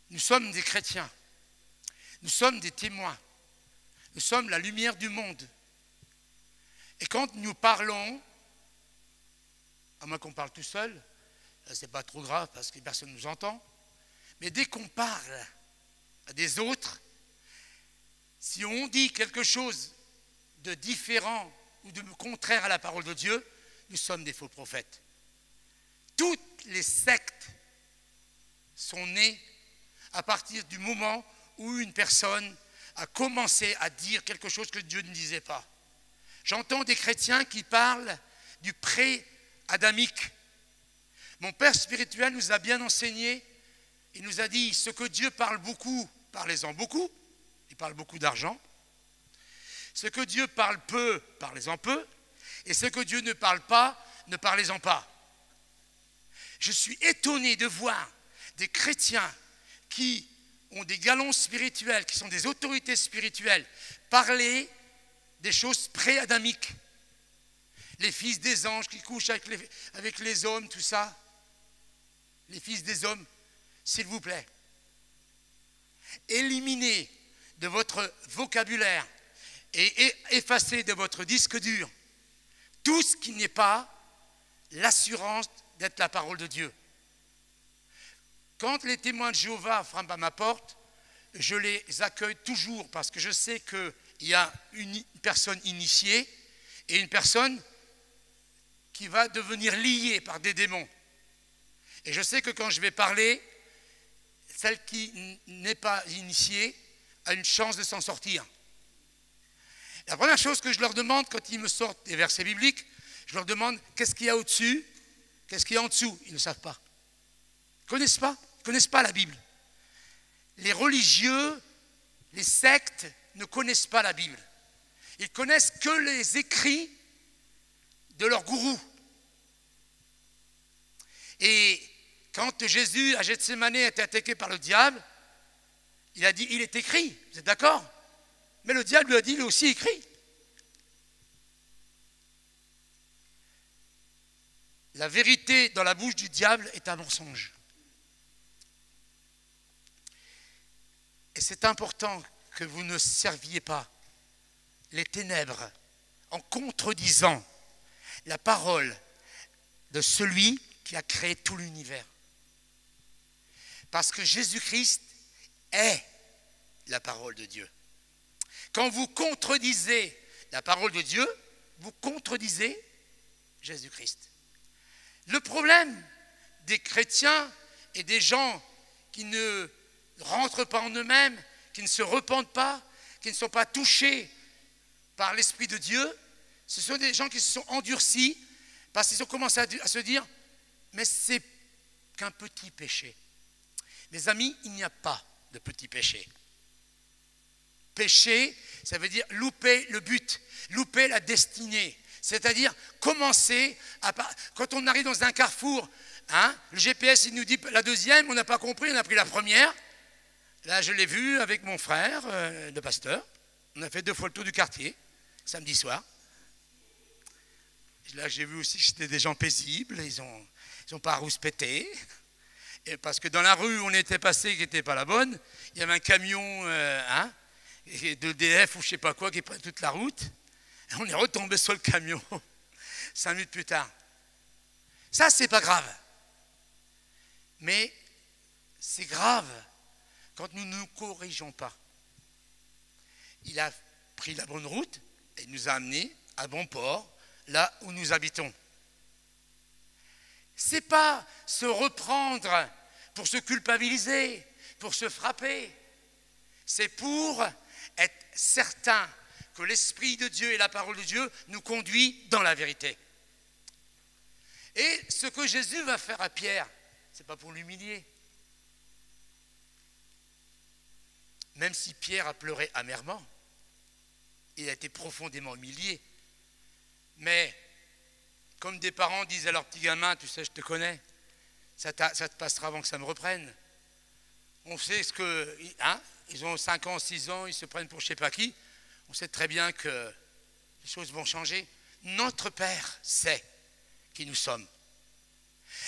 Nous sommes des chrétiens. Nous sommes des témoins. Nous sommes la lumière du monde. Et quand nous parlons, à moins qu'on parle tout seul, ce n'est pas trop grave parce que personne ne nous entend, mais dès qu'on parle à des autres, si on dit quelque chose de différent ou de contraire à la parole de Dieu, nous sommes des faux prophètes. Toutes les sectes sont nées à partir du moment où une personne a commencé à dire quelque chose que Dieu ne disait pas. J'entends des chrétiens qui parlent du pré-adamique. Mon père spirituel nous a bien enseigné, il nous a dit, ce que Dieu parle beaucoup, parlez-en beaucoup, il parle beaucoup d'argent. Ce que Dieu parle peu, parlez-en peu. Et ce que Dieu ne parle pas, ne parlez-en pas. Je suis étonné de voir des chrétiens qui ont des galons spirituels, qui sont des autorités spirituelles, parler des choses pré-adamiques. Les fils des anges qui couchent avec les hommes, tout ça. Les fils des hommes, s'il vous plaît. Éliminez de votre vocabulaire et effacez de votre disque dur tout ce qui n'est pas l'assurance d'être la parole de Dieu. Quand les témoins de Jéhovah frappent à ma porte, je les accueille toujours parce que je sais qu'il y a une personne initiée et une personne qui va devenir liée par des démons. Et je sais que quand je vais parler, celle qui n'est pas initiée a une chance de s'en sortir. La première chose que je leur demande quand ils me sortent des versets bibliques, je leur demande qu'est-ce qu'il y a au-dessus, qu'est-ce qu'il y a en dessous. Ils ne savent pas. Ils ne connaissent pas la Bible. Les religieux, les sectes ne connaissent pas la Bible. Ils connaissent que les écrits de leur gourou. Et quand Jésus à Gethsémani a été attaqué par le diable, il a dit, il est écrit, vous êtes d'accord? Mais le diable lui a dit, il est aussi écrit. La vérité dans la bouche du diable est un mensonge. Et c'est important que vous ne serviez pas les ténèbres en contredisant la parole de celui qui a créé tout l'univers. Parce que Jésus-Christ est la parole de Dieu. Quand vous contredisez la parole de Dieu, vous contredisez Jésus-Christ. Le problème des chrétiens et des gens qui ne rentrent pas en eux-mêmes, qui ne se repentent pas, qui ne sont pas touchés par l'Esprit de Dieu, ce sont des gens qui se sont endurcis parce qu'ils ont commencé à se dire « mais c'est qu'un petit péché ». Mes amis, il n'y a pas de petit péché. Péché, ça veut dire louper le but, louper la destinée. C'est-à-dire commencer à... Quand on arrive dans un carrefour, le GPS il nous dit la deuxième, on n'a pas compris, on a pris la première. Là, je l'ai vu avec mon frère, le pasteur. On a fait 2 fois le tour du quartier, samedi soir. Là, j'ai vu aussi que c'était des gens paisibles, ils ont pas rouspété. Et parce que dans la rue où on était passé, qui n'était pas la bonne, il y avait un camion de DF ou je ne sais pas quoi qui prenait toute la route. Et on est retombé sur le camion 5 minutes plus tard. Ça, c'est pas grave. Mais c'est grave quand nous ne nous corrigeons pas. Il a pris la bonne route et nous a amenés à bon port, là où nous habitons. C'est pas se reprendre pour se culpabiliser, pour se frapper. C'est pour être certain que l'Esprit de Dieu et la parole de Dieu nous conduit dans la vérité. Et ce que Jésus va faire à Pierre, ce n'est pas pour l'humilier. Même si Pierre a pleuré amèrement, il a été profondément humilié. Mais comme des parents disent à leur petit gamin, tu sais, je te connais, ça te passera avant que ça me reprenne. On sait ce que... ils ont 5 ans, 6 ans, ils se prennent pour je ne sais pas qui. On sait très bien que les choses vont changer. Notre Père sait qui nous sommes.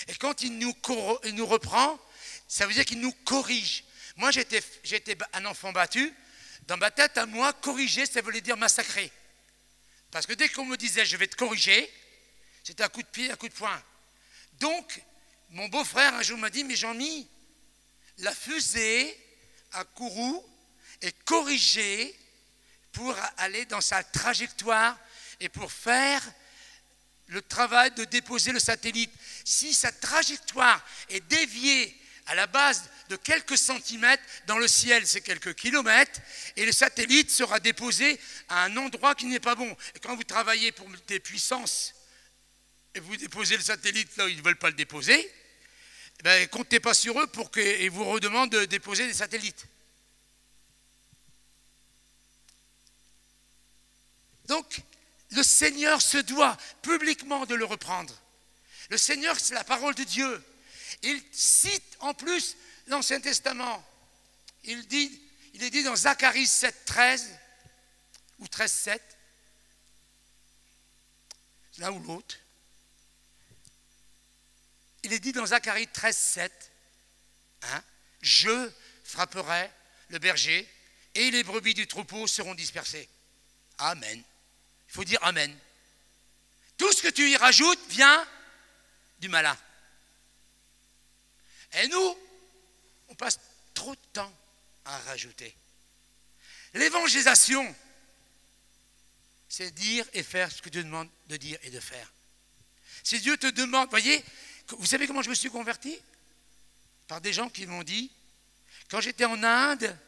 Et quand il nous reprend, ça veut dire qu'il nous corrige. Moi, j'étais un enfant battu. Dans ma tête, à moi, corriger, ça voulait dire massacrer. Parce que dès qu'on me disait, je vais te corriger, c'était un coup de pied, un coup de poing. Donc, mon beau-frère, un jour, m'a dit, mais Jean-Mi, la fusée à Kourou est corrigée pour aller dans sa trajectoire et pour faire le travail de déposer le satellite. Si sa trajectoire est déviée à la base de quelques centimètres, dans le ciel c'est quelques kilomètres, et le satellite sera déposé à un endroit qui n'est pas bon. Et quand vous travaillez pour des puissances, et vous déposez le satellite là où ils ne veulent pas le déposer, ben, comptez pas sur eux pour qu'ils vous redemandent de déposer des satellites. Donc, le Seigneur se doit publiquement de le reprendre. Le Seigneur, c'est la parole de Dieu. Il cite en plus l'Ancien Testament. Il est dit dans Zacharie 7,13 ou 13,7, l'un ou l'autre. Il est dit dans Zacharie 13,7, je frapperai le berger et les brebis du troupeau seront dispersées. Amen. Il faut dire Amen. Tout ce que tu y rajoutes vient du malin. Et nous, on passe trop de temps à rajouter. L'évangélisation, c'est dire et faire ce que Dieu demande de dire et de faire. Si Dieu te demande, voyez, vous savez comment je me suis converti? Par des gens qui m'ont dit, quand j'étais en Inde,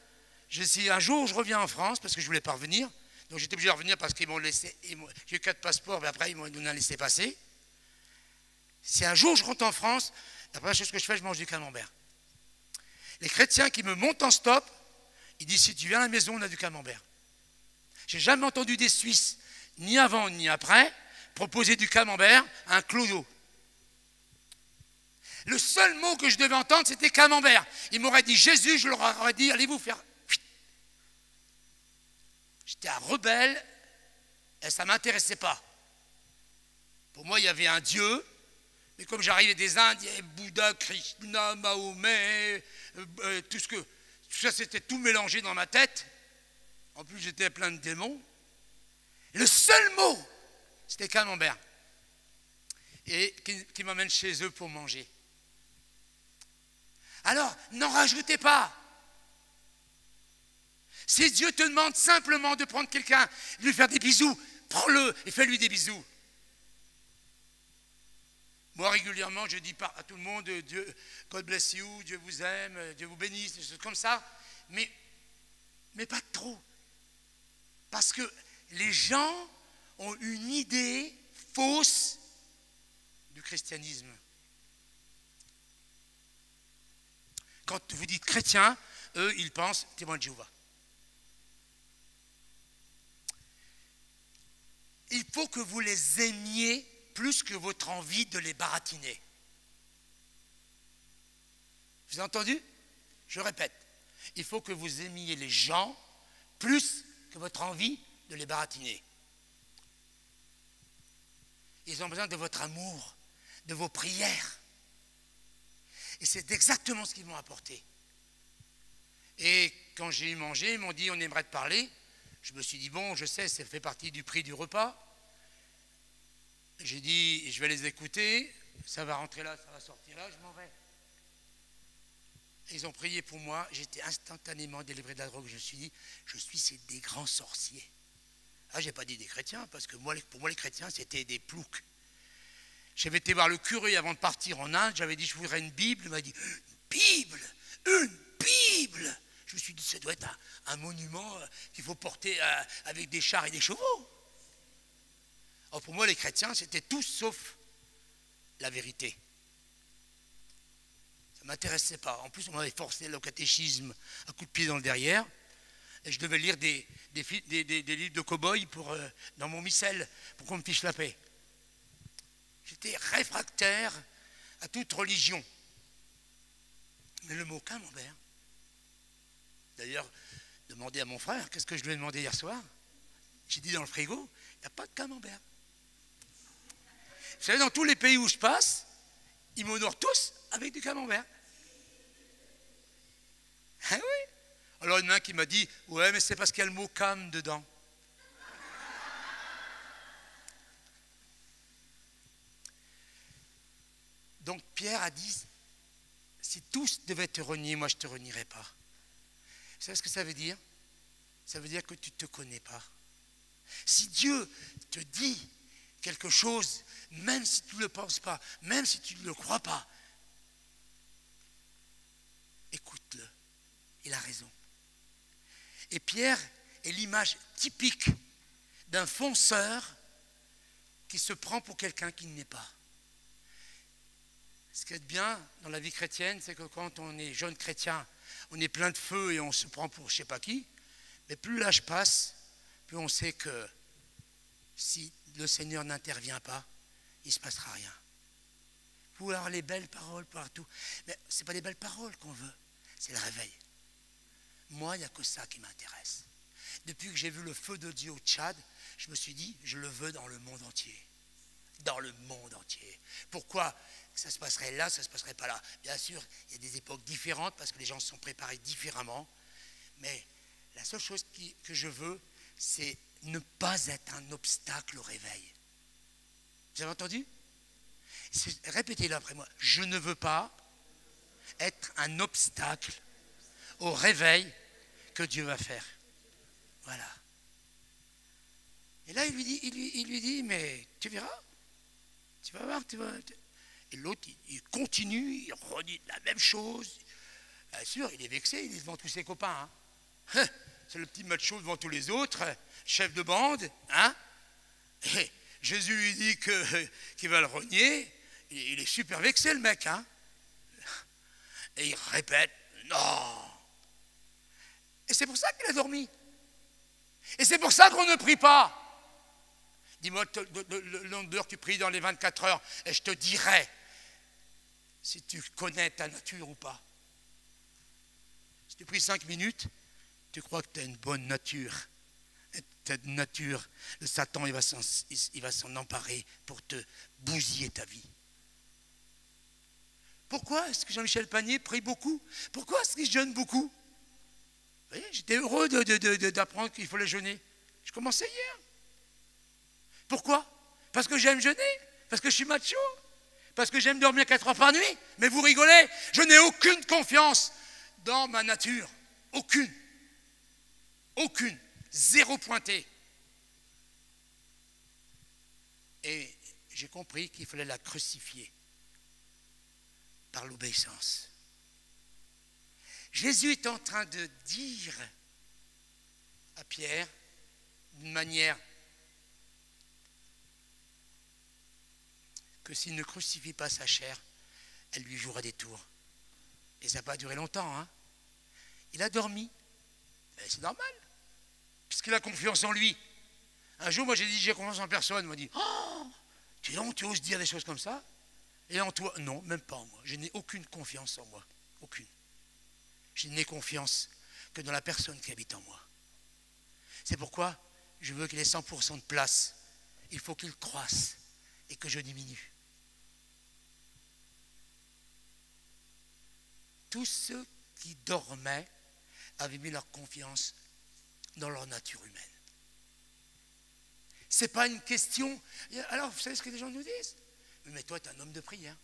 un jour je reviens en France parce que je voulais pas revenir. Donc j'étais obligé de revenir parce qu'ils m'ont laissé, j'ai eu 4 passeports, mais après ils m'ont donné un laissez-passer. Si un jour je rentre en France, la première chose que je fais, je mange du camembert. Les chrétiens qui me montent en stop, ils disent, si tu viens à la maison, on a du camembert. J'ai jamais entendu des Suisses, ni avant ni après, proposer du camembert à un clodo. Le seul mot que je devais entendre, c'était camembert. Ils m'auraient dit Jésus, je leur aurais dit, allez vous faire... J'étais un rebelle et ça ne m'intéressait pas. Pour moi, il y avait un Dieu, mais comme j'arrivais des Indes, il y avait Bouddha, Krishna, Mahomet, tout ça, c'était tout mélangé dans ma tête. En plus, j'étais plein de démons. Le seul mot, c'était camembert. Et qui m'amène chez eux pour manger. Alors, n'en rajoutez pas. Si Dieu te demande simplement de prendre quelqu'un, de lui faire des bisous, prends-le et fais-lui des bisous. Moi, régulièrement, je dis à tout le monde, Dieu, God bless you, Dieu vous aime, Dieu vous bénisse, des choses comme ça, mais pas trop. Parce que les gens ont une idée fausse du christianisme. Quand vous dites chrétien, eux, ils pensent témoin de Jéhovah. Il faut que vous les aimiez plus que votre envie de les baratiner. Vous avez entendu? Je répète. Il faut que vous aimiez les gens plus que votre envie de les baratiner. Ils ont besoin de votre amour, de vos prières. Et c'est exactement ce qu'ils m'ont apporté. Et quand j'ai eu mangé, ils m'ont dit, on aimerait te parler. Je me suis dit, bon, je sais, ça fait partie du prix du repas. J'ai dit, je vais les écouter, ça va rentrer là, ça va sortir là, je m'en vais. Ils ont prié pour moi, j'étais instantanément délivré de la drogue. Je me suis dit, c'est des grands sorciers. Ah, j'ai pas dit des chrétiens, parce que pour moi, les chrétiens, c'était des ploucs. J'avais été voir le curé avant de partir en Inde, j'avais dit, je voudrais une Bible. Il m'a dit, une Bible. Je me suis dit, ça doit être un monument qu'il faut porter avec des chars et des chevaux. Alors pour moi, les chrétiens, c'était tout sauf la vérité. Ça ne m'intéressait pas. En plus, on m'avait forcé le catéchisme à coups de pied dans le derrière. Et je devais lire des livres de cow-boys dans mon missel pour qu'on me fiche la paix. J'étais réfractaire à toute religion. Mais le mot camembert, d'ailleurs, demandez à mon frère, qu'est-ce que je lui ai demandé hier soir? J'ai dit dans le frigo, il n'y a pas de camembert. Vous savez, dans tous les pays où je passe, ils m'honorent tous avec du camembert. Ah oui. Alors il y en a un qui m'a dit, ouais, mais c'est parce qu'il y a le mot cam dedans. Donc Pierre a dit, si tous devaient te renier, moi je ne te renierai pas. Vous savez ce que ça veut dire? Ça veut dire que tu ne te connais pas. Si Dieu te dit quelque chose, même si tu ne le penses pas, même si tu ne le crois pas, écoute-le, il a raison. Et Pierre est l'image typique d'un fonceur qui se prend pour quelqu'un qui ne l'est pas. Ce qui est bien dans la vie chrétienne, c'est que quand on est jeune chrétien, on est plein de feu et on se prend pour je ne sais pas qui, mais plus l'âge passe, plus on sait que si le Seigneur n'intervient pas, il ne se passera rien. Vous pouvez avoir les belles paroles partout, mais ce n'est pas les belles paroles qu'on veut, c'est le réveil. Moi, il n'y a que ça qui m'intéresse. Depuis que j'ai vu le feu de Dieu au Tchad, je me suis dit, je le veux dans le monde entier. Dans le monde entier. Pourquoi ça se passerait là, ça ne se passerait pas là? Bien sûr, il y a des époques différentes parce que les gens se sont préparés différemment. Mais la seule chose que je veux, c'est ne pas être un obstacle au réveil. Vous avez entendu? Répétez-le après moi. Je ne veux pas être un obstacle au réveil que Dieu va faire. Voilà. Et là, il lui dit, mais tu verras. Tu vas voir, tu vas. Et l'autre, il continue, il redit la même chose. Bien sûr, il est vexé, il est devant tous ses copains. Hein. C'est le petit macho devant tous les autres, chef de bande. Hein. Et Jésus lui dit qu'il va le renier. Il est super vexé, le mec. Hein. Et il répète, non. Et c'est pour ça qu'il a dormi. Et c'est pour ça qu'on ne prie pas. Dis-moi le nombre d'heures que tu pries dans les 24 heures et je te dirai si tu connais ta nature ou pas. Si tu pries 5 minutes, tu crois que tu as une bonne nature. Et ta nature, le Satan, il va s'en emparer pour te bousiller ta vie. Pourquoi est-ce que Jean-Michel Panier prie beaucoup? Pourquoi est-ce qu'il jeûne beaucoup? Vous voyez, j'étais heureux d'apprendre qu'il fallait jeûner. Je commençais hier. Pourquoi? Parce que j'aime jeûner? Parce que je suis macho? Parce que j'aime dormir 4 heures par nuit? Mais vous rigolez? Je n'ai aucune confiance dans ma nature. Aucune. Aucune. Zéro pointé. Et j'ai compris qu'il fallait la crucifier par l'obéissance. Jésus est en train de dire à Pierre, d'une manière que s'il ne crucifie pas sa chair, elle lui jouera des tours. Et ça n'a pas duré longtemps. Hein. Il a dormi. C'est normal, puisqu'il a confiance en lui. Un jour, moi j'ai dit, j'ai confiance en personne. Il m'a dit, oh, tu oses dire des choses comme ça? Et en toi? Non, même pas en moi. Je n'ai aucune confiance en moi. Aucune. Je n'ai confiance que dans la personne qui habite en moi. C'est pourquoi je veux qu'il ait 100% de place. Il faut qu'il croisse et que je diminue. Tous ceux qui dormaient avaient mis leur confiance dans leur nature humaine. Ce n'est pas une question. Alors, vous savez ce que les gens nous disent? Mais toi, tu es un homme de prière.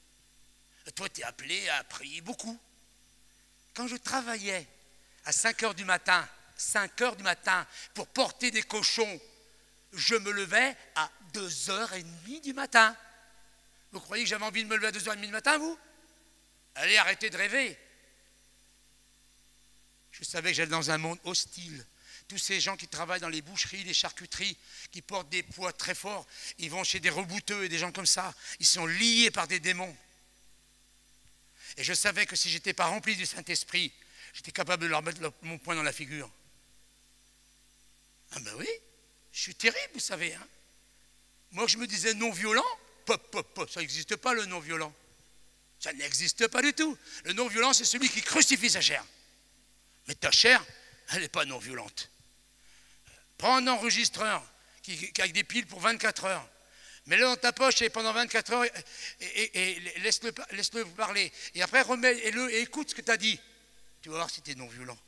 Toi, tu es appelé à prier beaucoup. Quand je travaillais à 5 heures du matin, pour porter des cochons, je me levais à 2h30 du matin. Vous croyez que j'avais envie de me lever à 2h30 du matin, vous? Allez, arrêtez de rêver. Je savais que j'allais dans un monde hostile. Tous ces gens qui travaillent dans les boucheries, les charcuteries, qui portent des poids très forts, ils vont chez des rebouteux et des gens comme ça. Ils sont liés par des démons. Et je savais que si je n'étais pas rempli du Saint-Esprit, j'étais capable de leur mettre mon poing dans la figure. Ah ben oui, je suis terrible, vous savez. Hein. Moi, je me disais non-violent, ça n'existe pas le non-violent. Ça n'existe pas du tout. Le non-violent, c'est celui qui crucifie sa chair. Mais ta chair, elle n'est pas non-violente. Prends un enregistreur avec des piles pour 24 heures. Mets-le dans ta poche et pendant 24 heures et laisse-le parler. Et après, remets-le et écoute ce que tu as dit. Tu vas voir si tu es non-violent.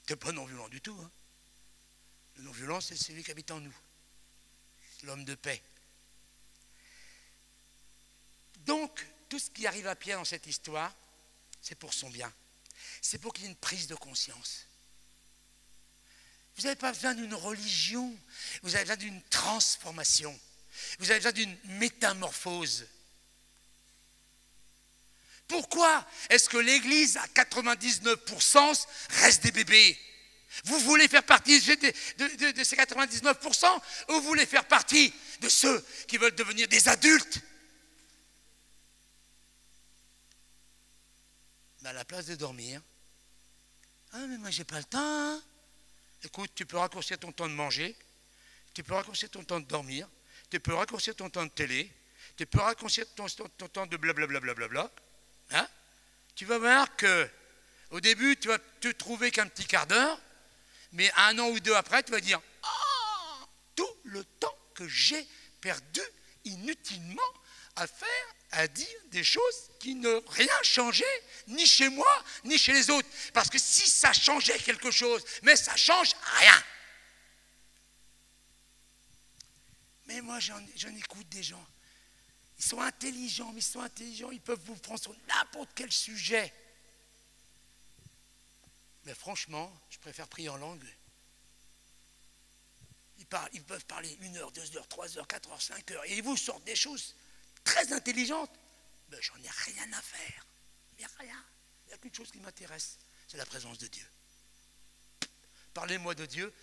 Tu n'es pas non-violent du tout. Hein. Le non-violent, c'est celui qui habite en nous. L'homme de paix. Donc, tout ce qui arrive à Pierre dans cette histoire, c'est pour son bien. C'est pour qu'il y ait une prise de conscience. Vous n'avez pas besoin d'une religion, vous avez besoin d'une transformation. Vous avez besoin d'une métamorphose. Pourquoi est-ce que l'Église à 99% reste des bébés? Vous voulez faire partie de ces 99% ou vous voulez faire partie de ceux qui veulent devenir des adultes? Mais à la place de dormir, ah mais moi j'ai pas le temps. Hein. Écoute, tu peux raccourcir ton temps de manger, tu peux raccourcir ton temps de dormir, tu peux raccourcir ton temps de télé, tu peux raccourcir ton temps de blablabla. Hein? Tu vas voir que au début, tu vas te trouver qu'un petit quart d'heure, mais 1 an ou 2 après, tu vas dire « Ah, tout le temps que j'ai perdu inutilement à faire, à dire des choses qui n'ont rien changé, ni chez moi, ni chez les autres. Parce que si ça changeait quelque chose, mais ça ne change rien. » Mais moi, j'en écoute des gens. Ils sont intelligents, ils peuvent vous prendre sur n'importe quel sujet. Mais franchement, je préfère prier en langue. Ils peuvent parler 1 heure, 2 heures, 3 heures, 4 heures, 5 heures, et ils vous sortent des choses très intelligentes. Mais j'en ai rien à faire. Mais rien. Il n'y a qu'une chose qui m'intéresse, c'est la présence de Dieu. Parlez-moi de Dieu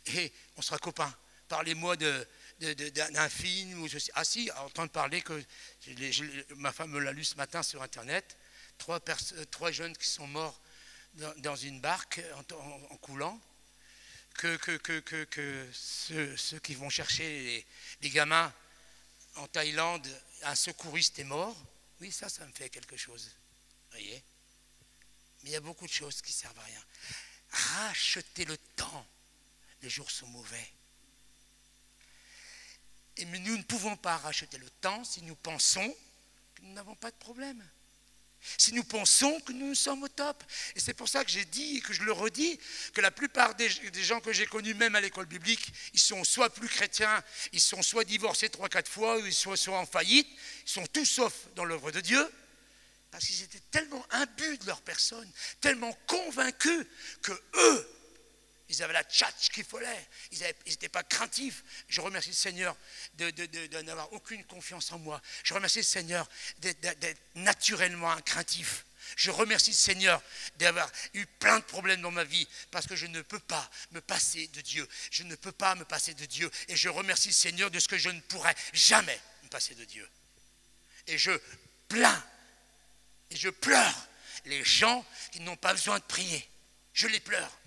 et on sera copains. Parlez-moi d'un film. Ou ah si, entendre parler que ma femme me l'a lu ce matin sur Internet. 3 jeunes qui sont morts dans une barque en coulant. Que ceux qui vont chercher les gamins en Thaïlande, un secouriste est mort. Oui, ça me fait quelque chose. Vous voyez? Mais il y a beaucoup de choses qui ne servent à rien. Rachetez le temps. Les jours sont mauvais. Mais nous ne pouvons pas racheter le temps si nous pensons que nous n'avons pas de problème. Si nous pensons que nous sommes au top. Et c'est pour ça que j'ai dit et que je le redis, que la plupart des gens que j'ai connus, même à l'école biblique, ils sont soit plus chrétiens, ils sont soit divorcés 3-4 fois, ou ils sont soit en faillite, ils sont tous sauf dans l'œuvre de Dieu, parce qu'ils étaient tellement imbus de leur personne, tellement convaincus que eux, ils avaient la tchatche qu'il fallait, ils n'étaient pas craintifs. Je remercie le Seigneur de n'avoir aucune confiance en moi. Je remercie le Seigneur d'être naturellement incraintif. Je remercie le Seigneur d'avoir eu plein de problèmes dans ma vie parce que je ne peux pas me passer de Dieu. Je ne peux pas me passer de Dieu. Et je remercie le Seigneur de ce que je ne pourrais jamais me passer de Dieu. Et je plains et je pleure les gens qui n'ont pas besoin de prier. Je les pleure.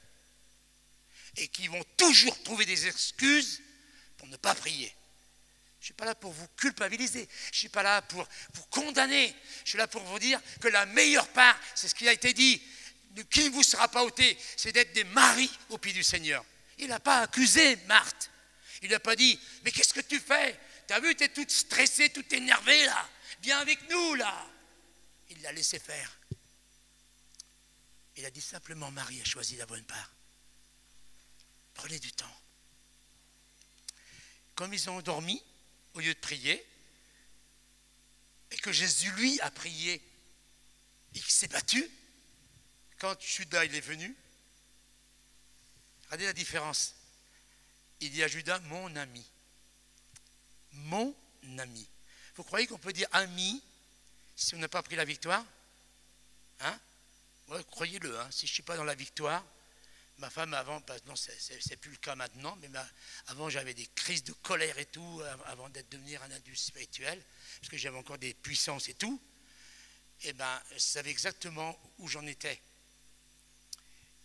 Et qui vont toujours trouver des excuses pour ne pas prier. Je ne suis pas là pour vous culpabiliser, je ne suis pas là pour vous condamner, je suis là pour vous dire que la meilleure part, c'est ce qui a été dit, de qui ne vous sera pas ôté, c'est d'être des maris au pied du Seigneur. Il n'a pas accusé Marthe, il n'a pas dit, mais qu'est-ce que tu fais? t'as vu, t'es toute stressée, toute énervée là. Viens avec nous là. Il l'a laissé faire. Il a dit simplement, Marie a choisi la bonne part. Prenez du temps. Comme ils ont dormi, au lieu de prier, et que Jésus, lui, a prié, et qu'il s'est battu, quand Judas il est venu, regardez la différence. Il dit à Judas, mon ami. Mon ami. Vous croyez qu'on peut dire ami si on n'a pas pris la victoire? Hein? Ouais, croyez-le, hein, si je ne suis pas dans la victoire, ma femme avant, non, c'est plus le cas maintenant, mais avant j'avais des crises de colère et tout, avant d'être devenir un adulte spirituel, parce que j'avais encore des puissances et tout, et bien je savais exactement où j'en étais.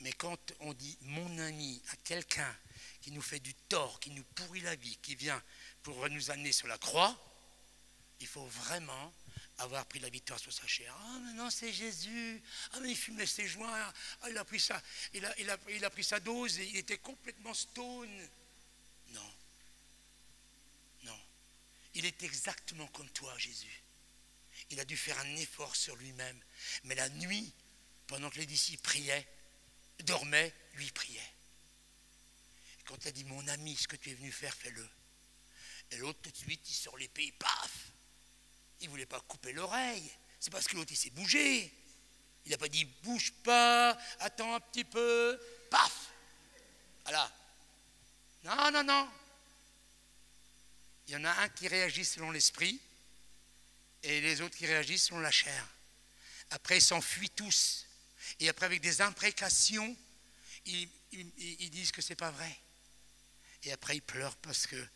Mais quand on dit mon ami à quelqu'un qui nous fait du tort, qui nous pourrit la vie, qui vient pour nous amener sur la croix, il faut vraiment avoir pris la victoire sur sa chair. Ah, mais non, c'est Jésus. Ah, mais il fumait ses joints. Ah, il a pris ça. Il a pris sa dose et il était complètement stone. Non. Non. Il est exactement comme toi, Jésus. Il a dû faire un effort sur lui-même. Mais la nuit, pendant que les disciples priaient, dormaient, lui priait. Et quand il a dit, mon ami, ce que tu es venu faire, fais-le. Et l'autre, tout de suite, il sort l'épée, paf! Il ne voulait pas couper l'oreille. C'est parce que l'autre, il s'est bougé. Il n'a pas dit, bouge pas, attends un petit peu, paf! Voilà. Non, non, non. Il y en a un qui réagit selon l'esprit et les autres qui réagissent selon la chair. Après, ils s'enfuient tous. Et après, avec des imprécations, ils disent que ce n'est pas vrai. Et après, ils pleurent parce qu'ils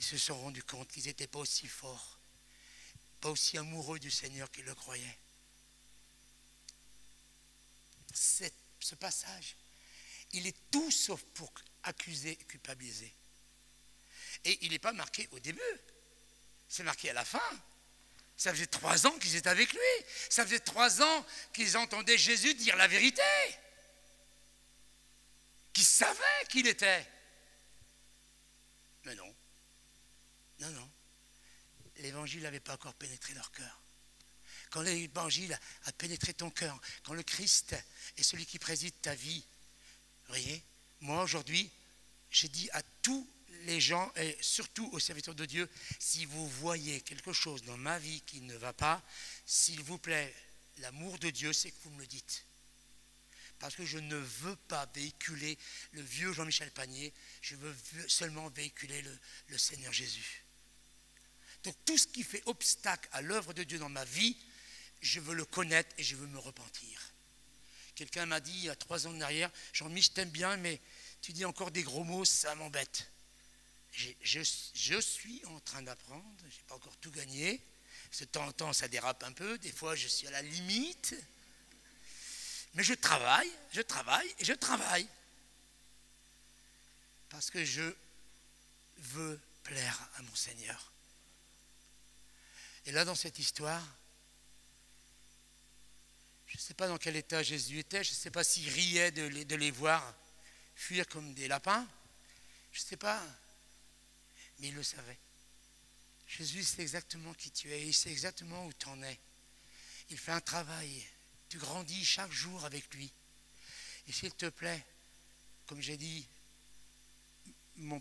se sont rendus compte qu'ils n'étaient pas aussi forts, pas aussi amoureux du Seigneur qu'ils le croyaient. Ce passage, il est tout sauf pour accuser et culpabiliser. Et il n'est pas marqué au début, c'est marqué à la fin. Ça faisait 3 ans qu'ils étaient avec lui. Ça faisait 3 ans qu'ils entendaient Jésus dire la vérité. Qu'ils savaient qui il était. Mais non. Non, non. L'évangile n'avait pas encore pénétré leur cœur. Quand l'évangile a pénétré ton cœur, quand le Christ est celui qui préside ta vie, vous voyez, moi aujourd'hui, j'ai dit à tous les gens, et surtout aux serviteurs de Dieu, si vous voyez quelque chose dans ma vie qui ne va pas, s'il vous plaît, l'amour de Dieu, c'est que vous me le dites. Parce que je ne veux pas véhiculer le vieux Jean-Michel Panier, je veux seulement véhiculer le Seigneur Jésus. Donc tout ce qui fait obstacle à l'œuvre de Dieu dans ma vie, je veux le connaître et je veux me repentir. Quelqu'un m'a dit il y a 3 ans en arrière, Jean-Michel, je t'aime bien, mais tu dis encore des gros mots, ça m'embête. Je suis en train d'apprendre, je n'ai pas encore tout gagné. De temps en temps, ça dérape un peu, des fois je suis à la limite. Mais je travaille. Parce que je veux plaire à mon Seigneur. Et là, dans cette histoire, je ne sais pas dans quel état Jésus était, je ne sais pas s'il riait de les voir fuir comme des lapins, je ne sais pas, mais il le savait. Jésus sait exactement qui tu es, il sait exactement où tu en es. Il fait un travail, tu grandis chaque jour avec lui. Et s'il te plaît, comme j'ai dit, mon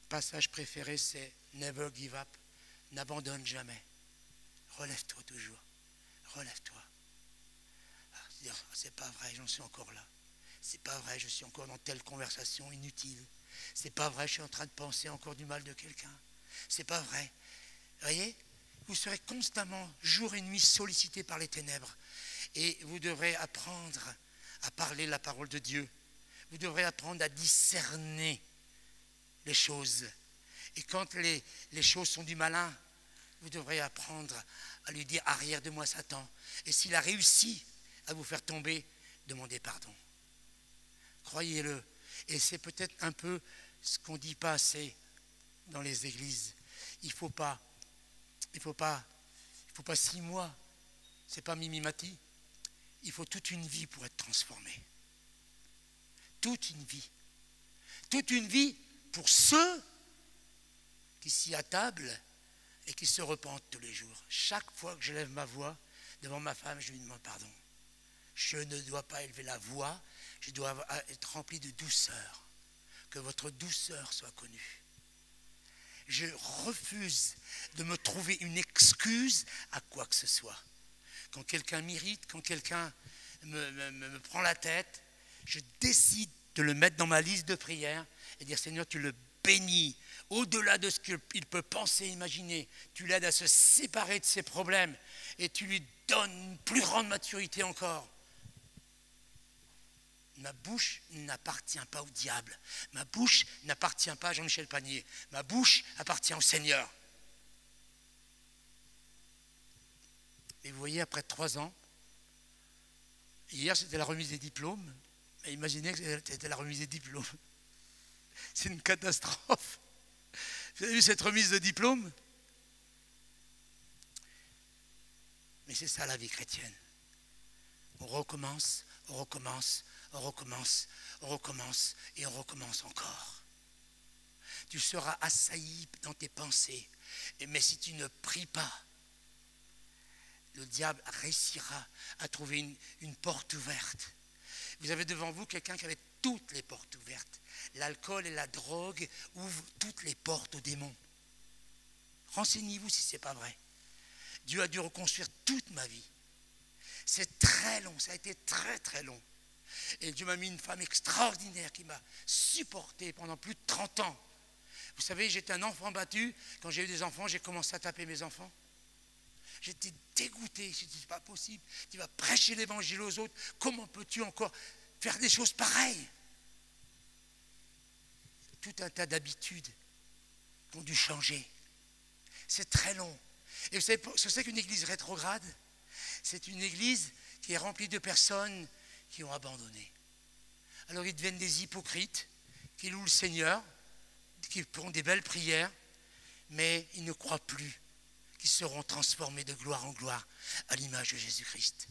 passage préféré c'est « Never give up », n'abandonne jamais. Relève-toi toujours, relève-toi. C'est pas vrai, j'en suis encore là. C'est pas vrai, je suis encore dans telle conversation inutile. C'est pas vrai, je suis en train de penser encore du mal de quelqu'un. C'est pas vrai. Vous voyez, vous serez constamment, jour et nuit, sollicité par les ténèbres. Et vous devrez apprendre à parler la parole de Dieu. Vous devrez apprendre à discerner les choses. Et quand les choses sont du malin, vous devrez apprendre à lui dire « Arrière de moi, Satan ». Et s'il a réussi à vous faire tomber, demandez pardon. Croyez-le. Et c'est peut-être un peu ce qu'on ne dit pas assez dans les églises. Il ne faut pas 6 mois. C'est pas mimimati. Il faut toute une vie pour être transformé. Toute une vie. Toute une vie pour ceux qui s'y attablent et qui se repentent tous les jours. Chaque fois que je lève ma voix devant ma femme, je lui demande pardon. Je ne dois pas élever la voix, je dois être rempli de douceur. Que votre douceur soit connue. Je refuse de me trouver une excuse à quoi que ce soit. Quand quelqu'un m'irrite, quand quelqu'un me prend la tête, je décide de le mettre dans ma liste de prières et dire Seigneur, tu le bénis au-delà de ce qu'il peut penser, imaginer. Tu l'aides à se séparer de ses problèmes et tu lui donnes une plus grande maturité encore. Ma bouche n'appartient pas au diable. Ma bouche n'appartient pas à Jean-Michel Panier. Ma bouche appartient au Seigneur. Et vous voyez, après 3 ans, hier c'était la remise des diplômes. Et imaginez que c'était la remise des diplômes. C'est une catastrophe. Vous avez vu cette remise de diplôme? Mais c'est ça la vie chrétienne. On recommence, on recommence, on recommence, on recommence et on recommence encore. Tu seras assailli dans tes pensées. Mais si tu ne pries pas, le diable réussira à trouver une porte ouverte. Vous avez devant vous quelqu'un qui avait toutes les portes ouvertes. L'alcool et la drogue ouvrent toutes les portes aux démons. Renseignez-vous si ce n'est pas vrai. Dieu a dû reconstruire toute ma vie. C'est très long, ça a été très très long. Et Dieu m'a mis une femme extraordinaire qui m'a supporté pendant plus de 30 ans. Vous savez, j'étais un enfant battu. Quand j'ai eu des enfants, j'ai commencé à taper mes enfants. J'étais dégoûté. Je me suis dit, c'est pas possible. Tu vas prêcher l'évangile aux autres. Comment peux-tu encore faire des choses pareilles? Tout un tas d'habitudes qui ont dû changer. C'est très long. Et vous savez ce que c'est qu'une église rétrograde? C'est une église qui est remplie de personnes qui ont abandonné. Alors ils deviennent des hypocrites, qui louent le Seigneur, qui font des belles prières, mais ils ne croient plus qu'ils seront transformés de gloire en gloire à l'image de Jésus-Christ.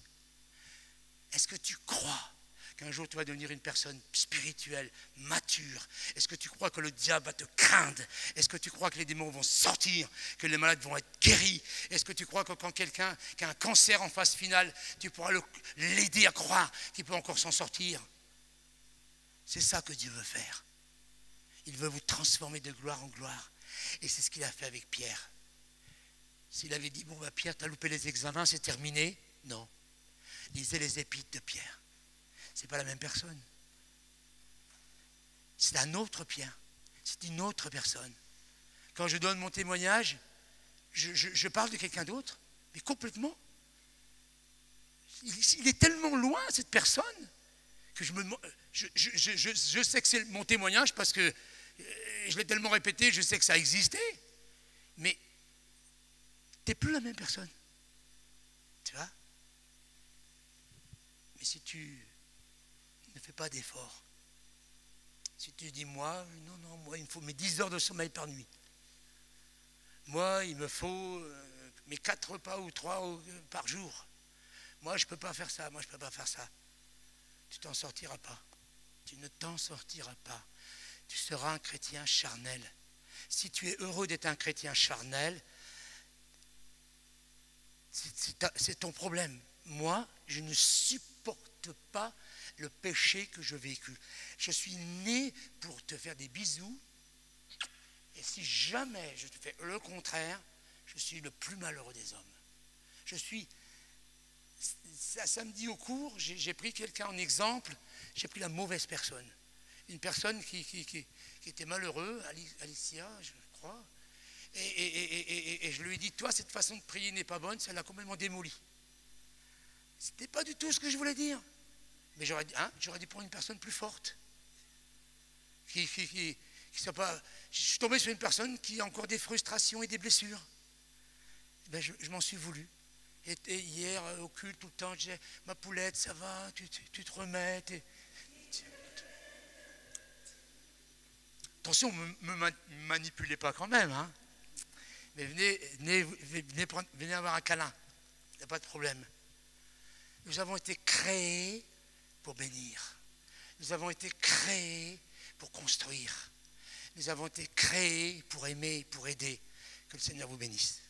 Est-ce que tu crois qu'un jour tu vas devenir une personne spirituelle, mature? Est-ce que tu crois que le diable va te craindre? Est-ce que tu crois que les démons vont sortir, que les malades vont être guéris? Est-ce que tu crois que quand quelqu'un qui a un cancer en phase finale, tu pourras l'aider à croire qu'il peut encore s'en sortir? C'est ça que Dieu veut faire. Il veut vous transformer de gloire en gloire. Et c'est ce qu'il a fait avec Pierre. S'il avait dit, bon bah Pierre, tu as loupé les examens, c'est terminé. Non. Lisez les épîtres de Pierre. Ce n'est pas la même personne. C'est un autre Pierre. C'est une autre personne. Quand je donne mon témoignage, je parle de quelqu'un d'autre, mais complètement. Il est tellement loin, cette personne, que je sais que c'est mon témoignage parce que je l'ai tellement répété, je sais que ça existait, mais tu n'es plus la même personne. Tu vois? Mais si tu ne fais pas d'effort, si tu dis moi, il me faut mes 10 heures de sommeil par nuit. Moi, il me faut mes 4 repas ou 3 par jour. Moi, je ne peux pas faire ça, moi, je ne peux pas faire ça. Tu t'en sortiras pas. Tu ne t'en sortiras pas. Tu seras un chrétien charnel. Si tu es heureux d'être un chrétien charnel, c'est ton problème. Moi, je ne supporte pas le péché que je véhicule. Je suis né pour te faire des bisous. Et si jamais je te fais le contraire, je suis le plus malheureux des hommes. Je suis... Samedi au cours, j'ai pris quelqu'un en exemple. J'ai pris la mauvaise personne. Une personne qui était malheureux, Alicia, je crois. Et je lui ai dit, toi, cette façon de prier n'est pas bonne, ça l'a complètement démoli. C'était pas du tout ce que je voulais dire. Mais j'aurais dû prendre une personne plus forte. Soit pas... Je suis tombé sur une personne qui a encore des frustrations et des blessures. Ben, je m'en suis voulu. Et hier, au culte, tout le temps, je disais, ma poulette, ça va, tu te remets. Attention, ne me manipulez pas quand même. Hein. Mais venez avoir un câlin. Il n'y a pas de problème. Nous avons été créés pour bénir. Nous avons été créés pour construire. Nous avons été créés pour aimer, pour aider. Que le Seigneur vous bénisse.